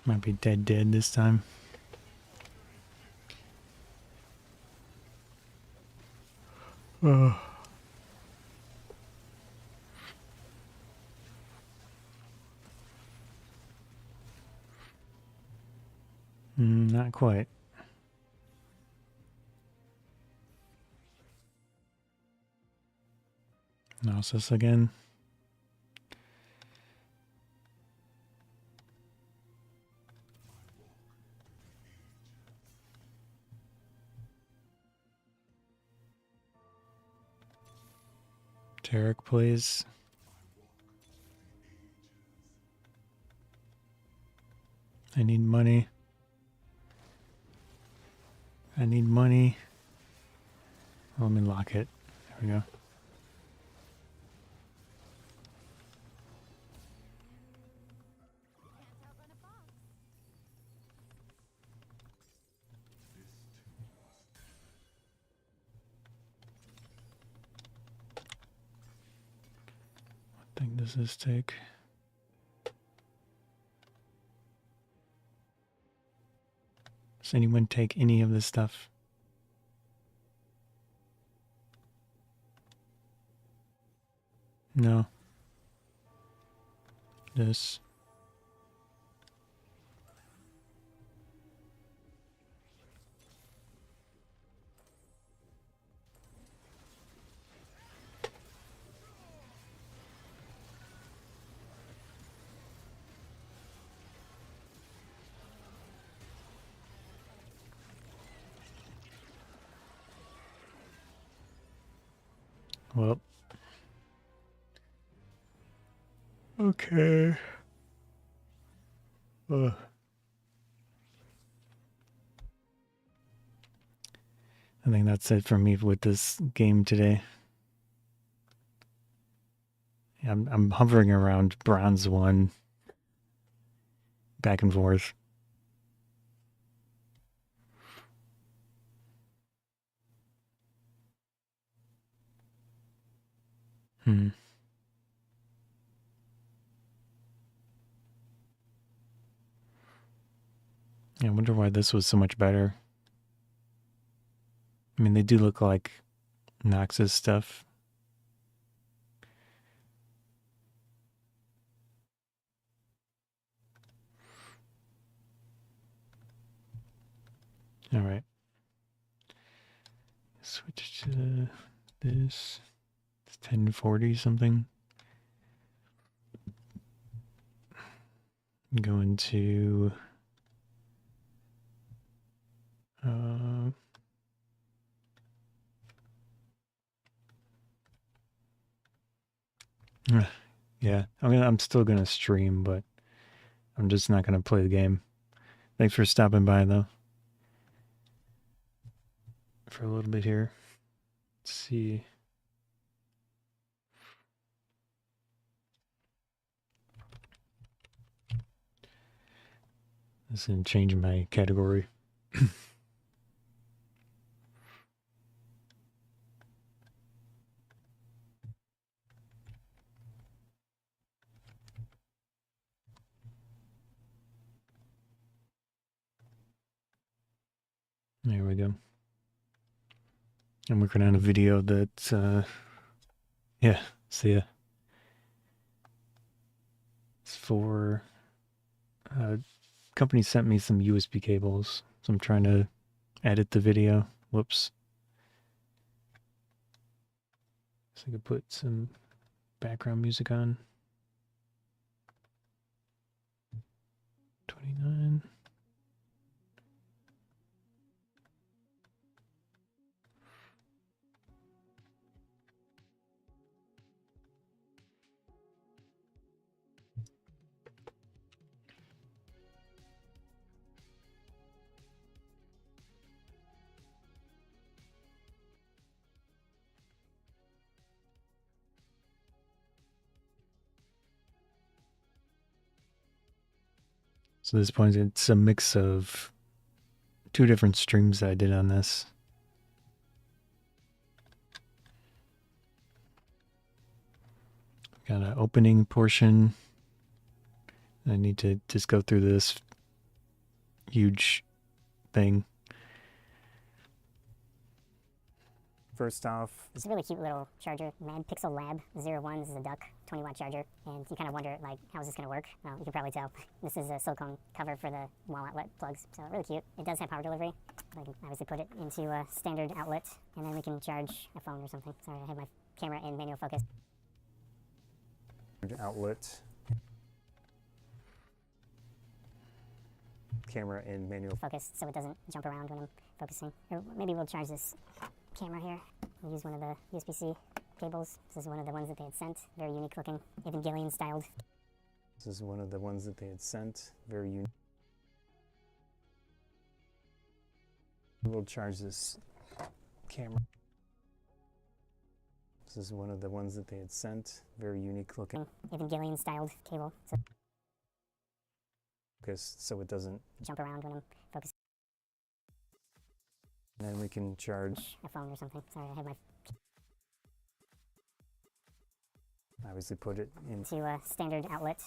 Might be dead this time. Not quite. Gnosis again. Tarek, please. I need money. I need money. Let me lock it. There we go. Can't outrun a fox. What thing does this take? Does anyone take any of this stuff? No. This. Well. Okay. Ugh. I think that's it for me with this game today. I'm hovering around bronze 1, back and forth. Hmm. Yeah, I wonder why this was so much better. I mean, they do look like Noxus stuff. All right. Switch to this. It's 1040 something. Go into Yeah, I'm still gonna stream, but I'm just not gonna play the game. Thanks for stopping by though. For a little bit here. Let's see. This is gonna change my category. There we go. I'm working on a video that, yeah, see ya. It's for, company sent me some USB cables, so I'm trying to edit the video. Whoops. So I could put some background music on. 29. So at this point, it's a mix of 2 different streams that I did on this. Got an opening portion. I need to just go through this huge thing. First off, it's a really cute little charger, Mad Pixel Lab 01. This is a Duck 20-watt charger, and you kind of wonder, like, how is this going to work? You can probably tell. This is a silicone cover for the wall outlet plugs, so really cute. It does have power delivery. I can obviously put it into a standard outlet, and then we can charge a phone or something. Sorry, I have my camera in manual focus. Outlet. Camera in manual Focus, so it doesn't jump around when I'm focusing. Or maybe we'll charge this camera here. We'll use one of the USB-C cables. This is one of the ones that they had sent. Very unique looking, Evangelion styled. This is one of the ones that they had sent. Very unique. We'll charge this camera. This is one of the ones that they had sent. Very unique looking. Evangelion styled cable. So it doesn't jump around when I'm focusing. And then we can charge a phone or something. Sorry, I have my obviously put it into a standard outlet.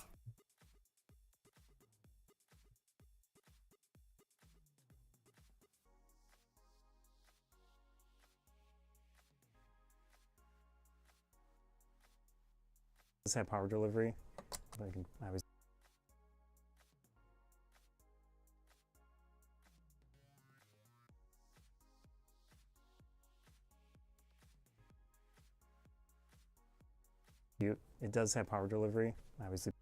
Does have power delivery. I was It does have power delivery. Obviously.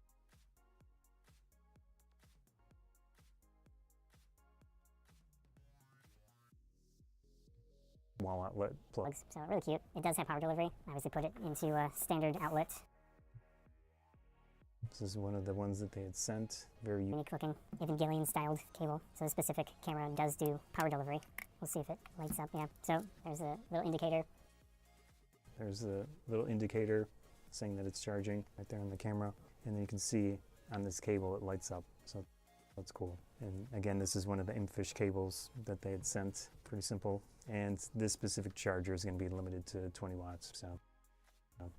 Wall outlet plugs. So really cute. It does have power delivery. Obviously put it into a standard outlet. This is one of the ones that they had sent. Very unique looking Evangelion styled cable. So the specific camera does do power delivery. We'll see if it lights up. Yeah. So there's a little indicator. There's a little indicator saying that it's charging right there on the camera. And then you can see on this cable it lights up. So that's cool. And again, this is one of the Imfish cables that they had sent. Pretty simple. And this specific charger is going to be limited to 20 watts. So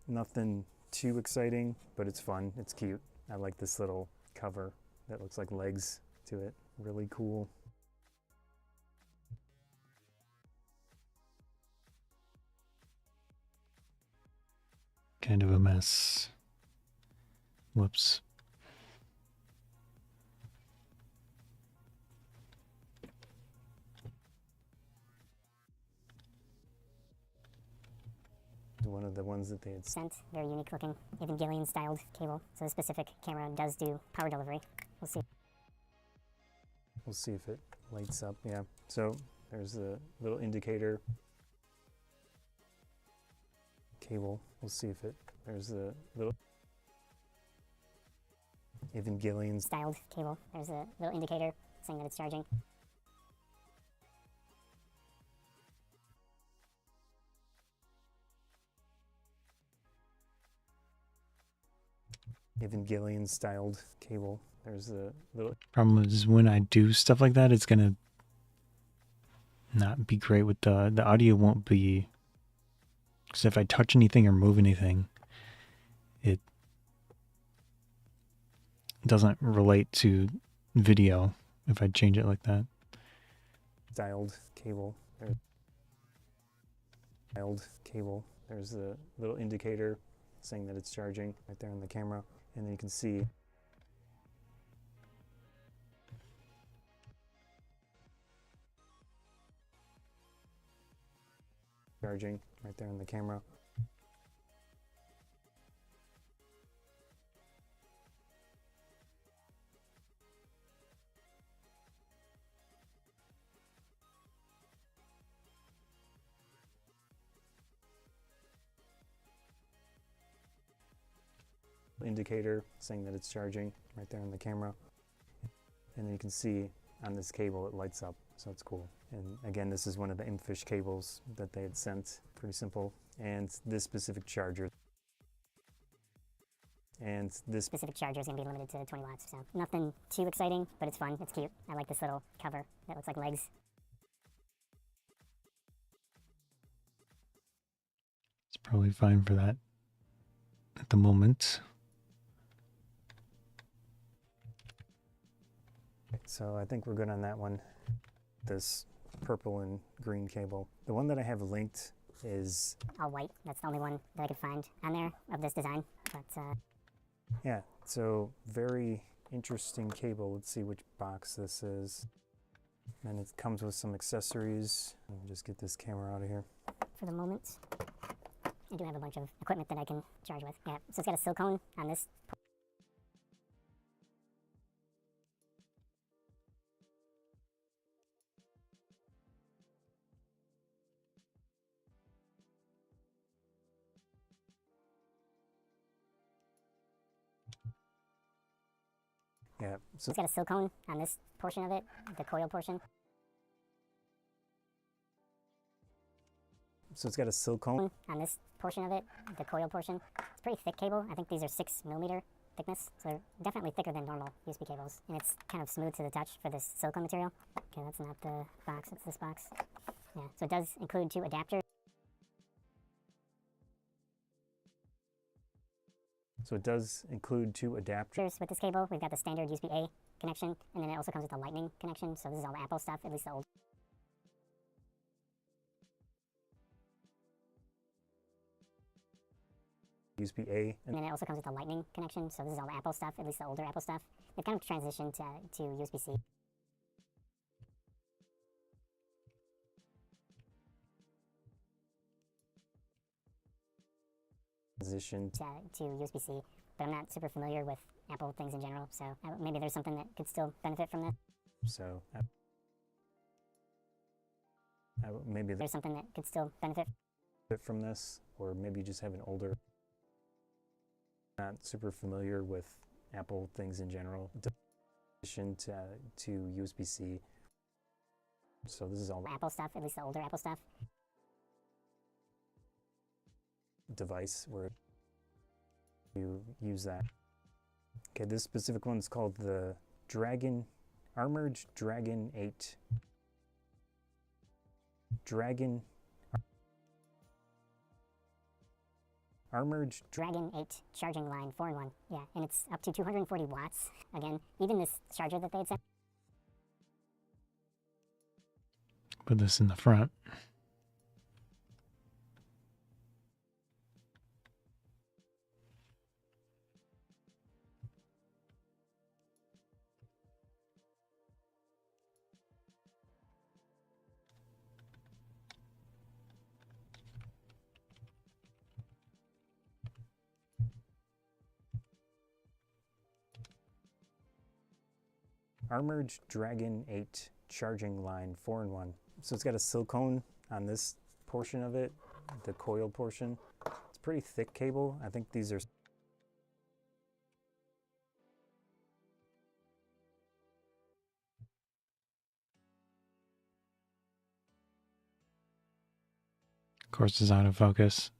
nothing too exciting, but it's fun. It's cute. I like this little cover that looks like legs to it. Really cool. Kind of a mess. Whoops. One of the ones that they had sent. Very unique looking Evangelion styled cable. So the specific camera does do power delivery. We'll see. We'll see if it lights up. Yeah. So there's a little indicator cable. We'll see if it. There's a little Evangelion styled cable. There's a little indicator saying that it's charging. Evangelion styled cable. There's a little Problem is when I do stuff like that, it's gonna not be great with the audio won't be, because if I touch anything or move anything, it doesn't relate to video if I change it like that. styled cable. There's styled cable. There's a little indicator saying that it's charging right there on the camera, and then you can see charging right there on the camera. Indicator saying that it's charging right there on the camera, and then you can see on this cable it lights up, so it's cool. And again, this is one of the Imfish cables that they had sent. Pretty simple. And this specific charger is going to be limited to 20 watts, so nothing too exciting, but it's fun, it's cute. I like this little cover that looks like legs. It's probably fine for that at the moment. So I think we're good on that one. This purple and green cable. The one that I have linked is All white. That's the only one that I could find on there of this design. But yeah, so very interesting cable. Let's see which box this is. And it comes with some accessories. Let me just get this camera out of here. for the moment, I do have a bunch of equipment that I can charge with. Yeah, so it's got a silicone on this. Yeah, so It's got a silicone on this portion of it, the coil portion. it's got a silicone. On this portion of it, the coil portion. It's pretty thick cable. I think these are 6mm thickness, so they're definitely thicker than normal USB cables. And it's kind of smooth to the touch for this silicone material. Okay, that's not the box, it's this box. Yeah, so it does include 2 adapters. So it does include 2 adapters. With this cable, we've got the standard USB-A connection, and then it also comes with a lightning connection, so this is all the Apple stuff, at least the old. USB-A, And then it also comes with a lightning connection, so this is all the Apple stuff, at least the older Apple stuff. They've kind of transitioned to USB-C. transition. To USB-C, but I'm not super familiar with Apple things in general, so maybe there's something that could still benefit from this. So maybe There's something that could still benefit. from this, or maybe you just have an older, not super familiar with Apple things in general. Transition to USB-C. So this is all Apple stuff, at least the older Apple stuff. device where you use that. Okay, this specific one is called the Armored Dragon 8. Armored Dragon 8 charging line 4-in-1. Yeah, and it's up to 240 watts. Again, even this charger that they had sent. Put this in the front. Armored Dragon 8 charging line 4-in-1. So it's got a silicone on this portion of it, the coil portion. It's pretty thick cable. I think these are course, it's out of focus.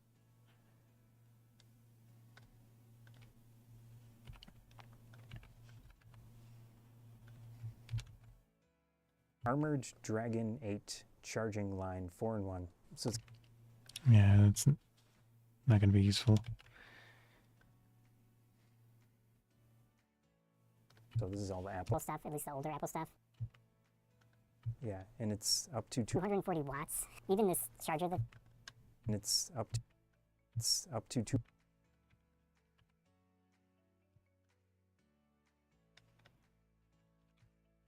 Armored Dragon 8 charging line 4-in-1. So it's Yeah, it's not going to be useful. So this is all the Apple. Apple stuff, at least the older Apple stuff. Yeah, and it's up to 240 watts. Even this charger that and it's up to 2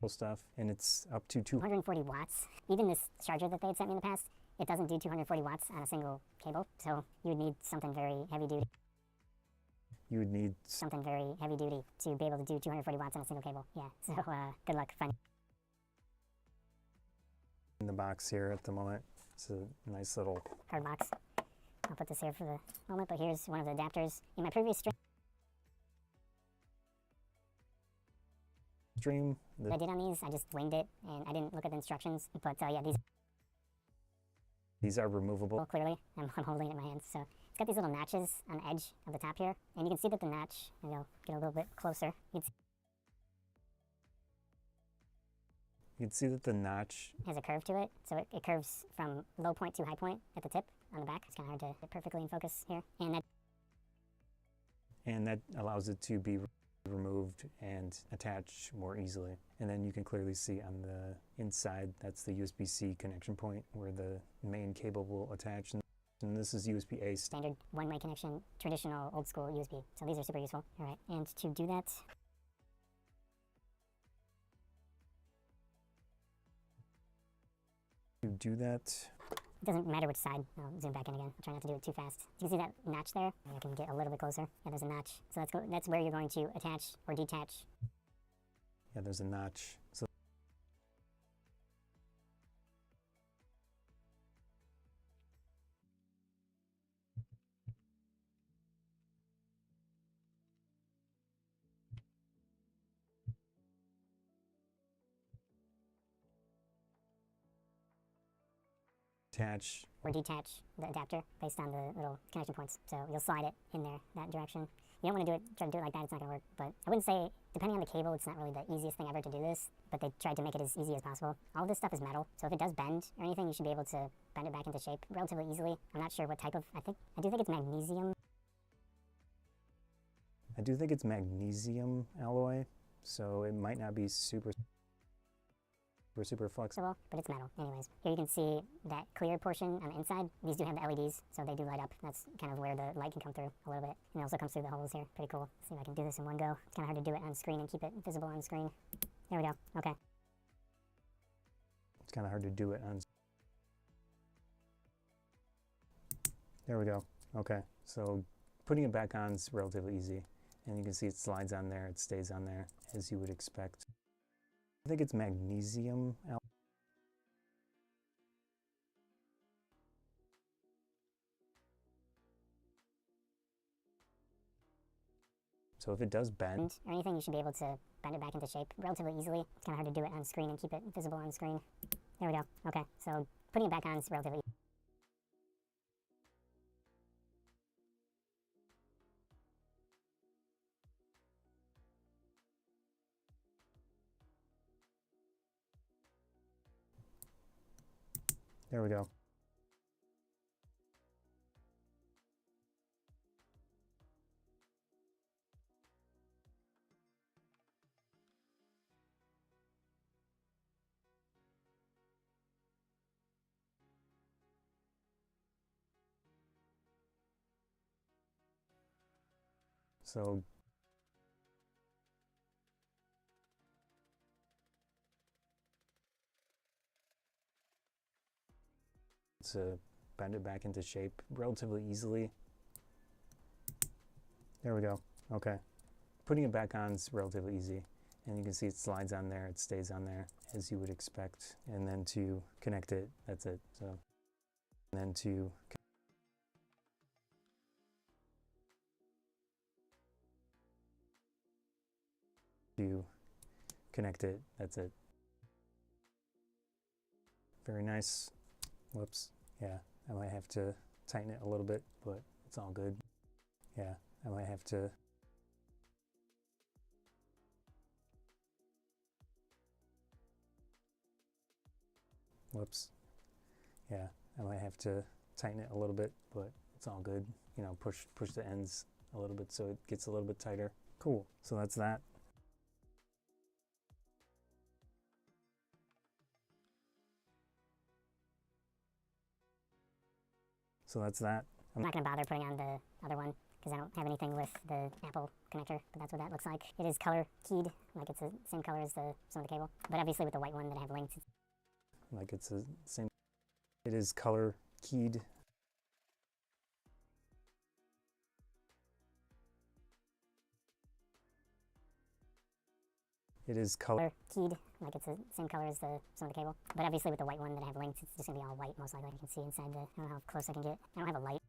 stuff, and it's up to 240 watts. Even this charger that they had sent me in the past, it doesn't do 240 watts on a single cable. So you would need something very heavy duty. You would need Something very heavy duty to be able to do 240 watts on a single cable. Yeah. So good luck finding. in the box here at the moment. It's a nice little Card box. I'll put this here for the moment, but here's one of the adapters. In my previous stream. I did on these, I just winged it, and I didn't look at the instructions, but yeah, These are removable. well, clearly, I'm holding it in my hands, so it's got these little notches on the edge of the top here, and you can see that the notch, maybe I'll get a little bit closer, you You can see that the notch has a curve to it, so it curves from low point to high point at the tip on the back. It's kind of hard to get perfectly in focus here, and that allows it to be removed and attach more easily. And then you can clearly see on the inside, that's the USB-C connection point where the main cable will attach. And this is USB-A. standard one-way connection, traditional old school USB. So these are super useful. All right, and to do that, it doesn't matter which side. I'll zoom back in again. I'll try not to do it too fast. You can see that notch there. I can get a little bit closer. Yeah, there's a notch. So that's where you're going to attach or detach. Yeah, there's a notch. So attach. Or detach the adapter based on the little connection points. So you'll slide it in there, that direction. You don't want to try to do it like that, it's not going to work. But I wouldn't say, depending on the cable, it's not really the easiest thing ever to do this, but they tried to make it as easy as possible. All of this stuff is metal, so if it does bend or anything, you should be able to bend it back into shape relatively easily. I'm not sure what type of, I do think it's magnesium. I do think it's magnesium alloy, so it might not be super flexible. But it's metal. Anyways, here you can see that clear portion on the inside. These do have the LEDs, so they do light up. That's kind of where the light can come through a little bit. And it also comes through the holes here. Pretty cool. Let's see if I can do this in one go. It's kind of hard to do it on screen and keep it visible on screen. There we go. Okay. It's kind of hard to do it on. There we go. Okay, so putting it back on is relatively easy. And you can see it slides on there, it stays on there, as you would expect. I think it's magnesium alloy. So if it does bend, Or anything, you should be able to bend it back into shape relatively easily. It's kind of hard to do it on screen and keep it visible on screen. There we go. Okay, so putting it back on is relatively easy. there we go. So to bend it back into shape relatively easily. There we go. Okay. Putting it back on is relatively easy. And you can see it slides on there, it stays on there, as you would expect. And then to connect it, that's it. So, and then to connect it, that's it. Very nice. Whoops. Yeah. I might have to tighten it a little bit, but it's all good. Yeah, I might have to. Whoops. Yeah, I might have to tighten it a little bit, but it's all good. You know, push the ends a little bit so it gets a little bit tighter. Cool. So that's that. So that's that. I'm not going to bother putting on the other one because I don't have anything with the Apple connector, but that's what that looks like. It is color keyed, like it's the same color as the some of the cable, but obviously with the white one that I have linked, it's Like it's the same. It is color keyed. It is color keyed, like it's the same color as the some of the cable, but obviously with the white one that I have linked, it's just going to be all white most likely. You can see inside the, I don't know how close I can get. I don't have a light.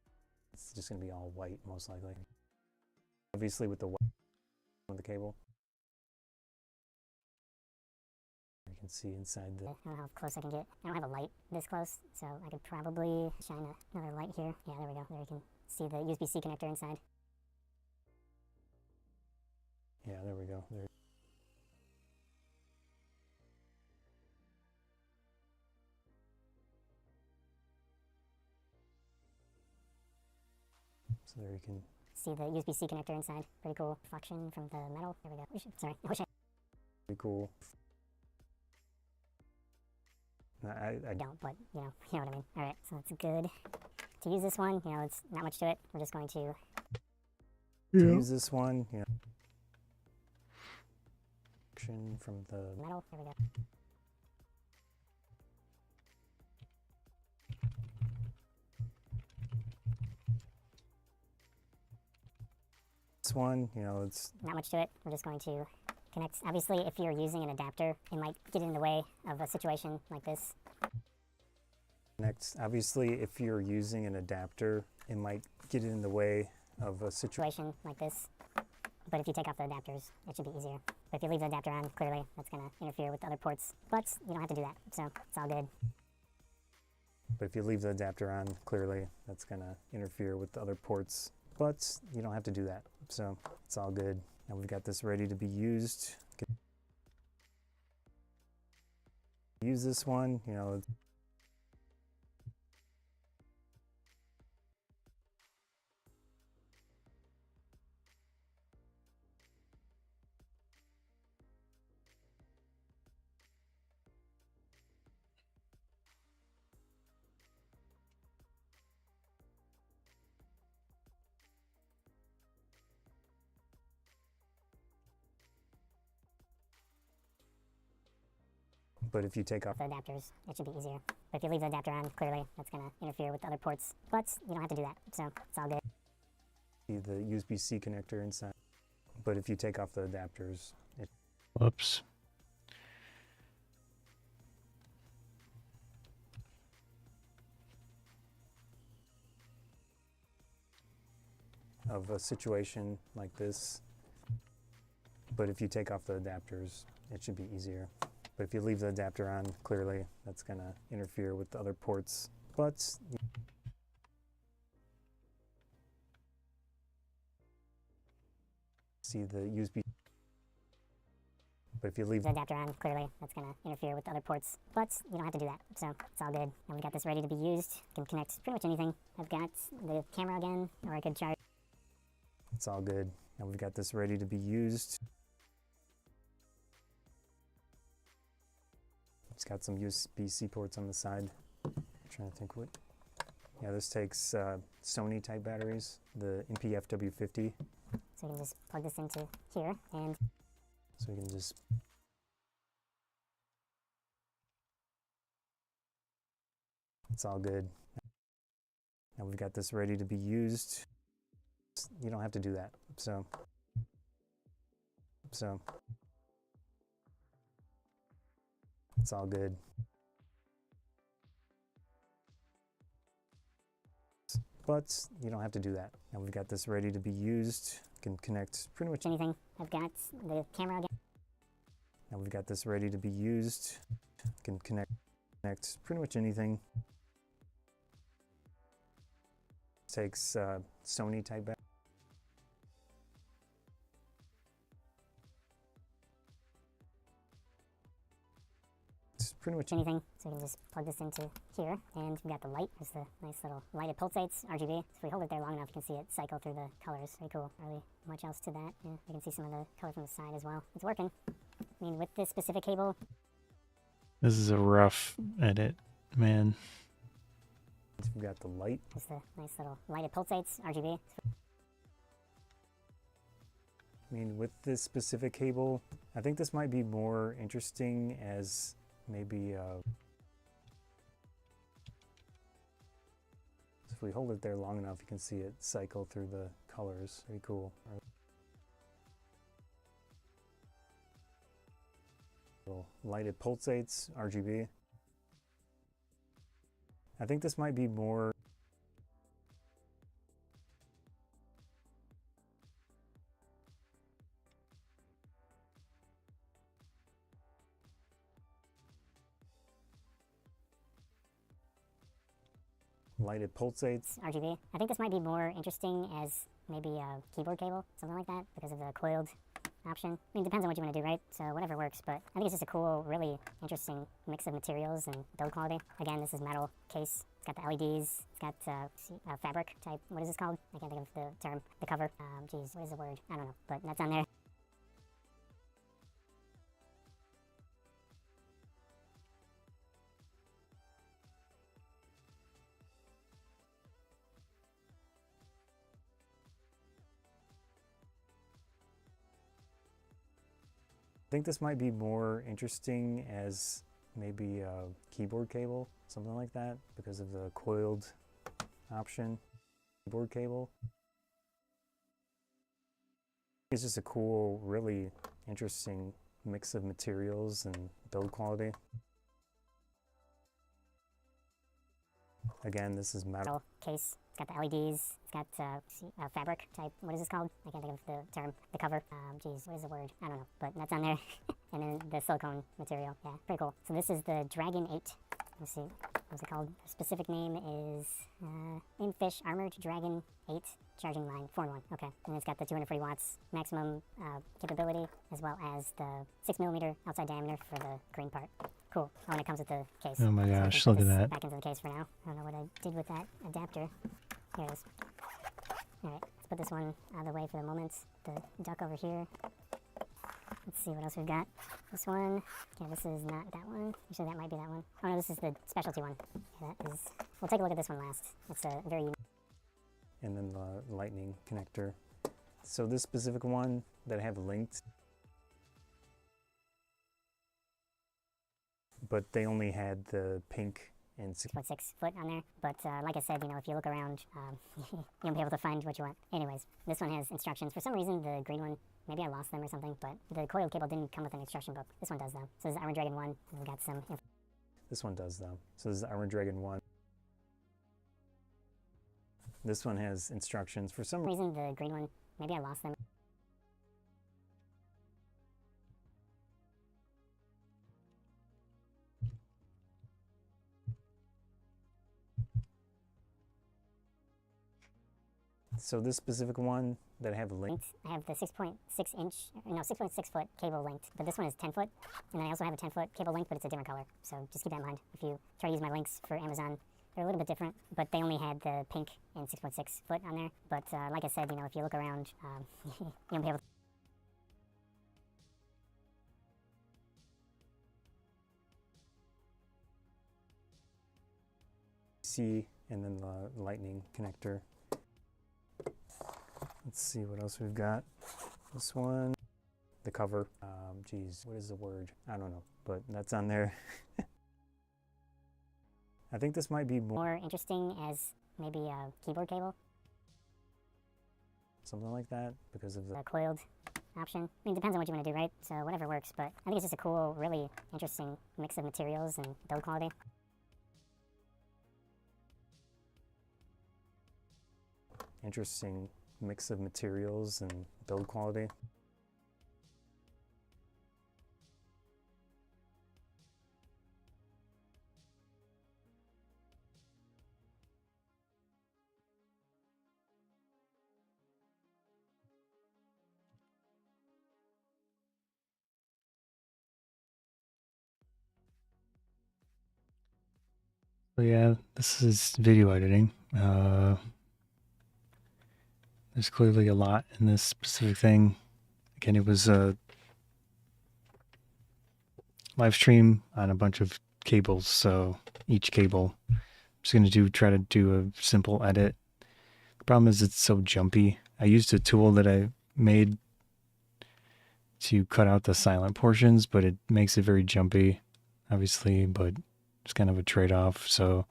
It's just going to be all white most likely. Obviously with the white on the cable. You can see inside the. I don't know how close I can get. I don't have a light this close, so I could probably shine another light here. Yeah, there we go. There you can see the USB-C connector inside. Yeah, there we go. There. So there you can See the USB-C connector inside. Pretty cool. Reflection from the metal. There we go. Sorry, I wish I pretty cool. I don't, but you know what I mean. All right, so it's good to use this one. You know, it's not much to it. We're just going to use this one. You know, action from the metal. There we go. this one. You know, it's Not much to it. We're just going to connect. Obviously, if you're using an adapter, it might get in the way of a situation like this. next. Obviously, if you're using an adapter, it might get in the way of a situation. Situation like this. But if you take off the adapters, it should be easier. But if you leave the adapter on, clearly that's going to interfere with the other ports. But you don't have to do that, so it's all good. But if you leave the adapter on, clearly that's going to interfere with the other ports. But you don't have to do that, so it's all good. Now we've got this ready to be used. Use this one, you know. But if you take off The adapters, it should be easier. But if you leave the adapter on, clearly that's going to interfere with the other ports. But you don't have to do that, so it's all good. the USB-C connector inside. But if you take off the adapters, it Whoops. of a situation like this. But if you take off the adapters, it should be easier. But if you leave the adapter on, clearly that's going to interfere with the other ports. But see the USB. But if you leave The adapter on, clearly that's going to interfere with the other ports. But you don't have to do that, so it's all good. Now we've got this ready to be used. You can connect pretty much anything. I've got the camera again, or I could charge. it's all good. Now we've got this ready to be used. It's got some USB-C ports on the side. I'm trying to think what. Yeah, this takes Sony type batteries, the NP-FW50. So you can just plug this into here, and So we can just. It's all good. Now we've got this ready to be used. You don't have to do that. So it's all good. But you don't have to do that. Now we've got this ready to be used. You can connect pretty much. anything. I've got the camera again. Now we've got this ready to be used. You can connect pretty much anything. takes Sony type back. It's pretty much anything. So we can just plug this into here, and we've got the light. There's the nice little lighted pulsates, RGB. So if we hold it there long enough, you can see it cycle through the colors. Very cool. Not really much else to that. Yeah, you can see some of the color from the side as well. It's working. I mean, with this specific cable, This is a rough edit, man. we've got the light. there's the nice little lighted pulsates, RGB. I mean, with this specific cable, I think this might be more interesting as maybe if we hold it there long enough, you can see it cycle through the colors. Very cool. Little lighted pulsates, RGB. I think this might be more lighted pulsates. RGB. I think this might be more interesting as maybe a keyboard cable, something like that, because of the coiled option. I mean, it depends on what you want to do, right? So whatever works, but I think it's just a cool, really interesting mix of materials and build quality. Again, this is metal case. It's got the LEDs. It's got fabric type. What is this called? I can't think of the term. The cover. Geez, what is the word? I don't know, but that's on there. I think this might be more interesting as maybe a keyboard cable, something like that, because of the coiled option. Keyboard cable. It's just a cool, really interesting mix of materials and build quality. Again, this is metal Case. It's got the LEDs. It's got fabric type. What is this called? I can't think of the term. The cover. Geez, what is the word? I don't know, but that's on there. And then the silicone material. Yeah, pretty cool. So this is the Dragon 8. Let's see. What's it called? The specific name is Infish Armored Dragon 8 Charging Line 4-in-1. Okay. And it's got the 240 watts maximum capability, as well as the 6mm outside diameter for the green part. Cool. Oh, and it comes with the case. Oh my So we can gosh, put look at this that. back into the case for now. I don't know what I did with that adapter. Here it is. Alright, let's put this one out of the way for the moment. The duck over here. Let's see what else we've got. This one. Okay, this is not that one. Actually, that might be that one. Oh no, this is the specialty one. Yeah, that is. We'll take a look at this one last. It's a very unique. and then the lightning connector. So this specific one that I have linked, but they only had the pink and 6.6 foot on there, but like I said, you know, if you look around, you won't be able to find what you want. Anyways, this one has instructions. For some reason, the green one, maybe I lost them or something, but the coiled cable didn't come with an instruction book. This one does though. So this is Armored Dragon 1, and we've got some This one does though. So this is Armored Dragon 1. This one has instructions. For some reason, reason, the green one, maybe I lost them. so this specific one that I have linked, I have the 6.6 inch, no, 6.6 foot cable linked, but this one is 10 foot, and then I also have a 10 foot cable linked, but it's a different color. So just keep that in mind. If you try to use my links for Amazon, they're a little bit different, but they only had the pink and 6.6 foot on there. But like I said, you know, if you look around, you won't be able to C, and then the lightning connector. Let's see what else we've got. This one, the cover. Geez, what is the word? I don't know, but that's on there. I think this might be more interesting as maybe a keyboard cable, something like that, because of the the coiled option. I mean, it depends on what you want to do, right? So whatever works, but I think it's just a cool, really interesting mix of materials and build quality. interesting mix of materials and build quality. So yeah, this is video editing. There's clearly a lot in this specific thing. Again, it was a live stream on a bunch of cables, so each cable I'm just gonna try to do a simple edit. The problem is it's so jumpy. I used a tool that I made to cut out the silent portions, but it makes it very jumpy, obviously, but it's kind of a trade-off. So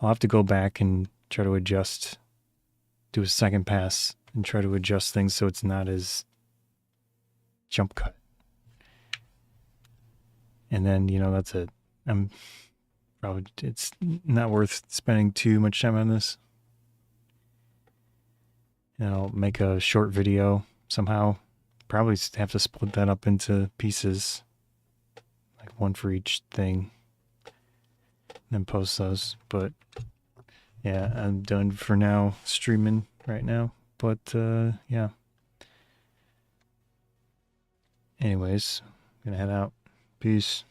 I'll have to go back and try to adjust, do a second pass and try to adjust things so it's not as jump cut. And then, you know, that's it. It's not worth spending too much time on this. And I'll make a short video somehow. Probably have to split that up into pieces, like one for each thing, and then post those. But yeah, I'm done for now streaming right now. But yeah. Anyways, I'm gonna head out. Peace.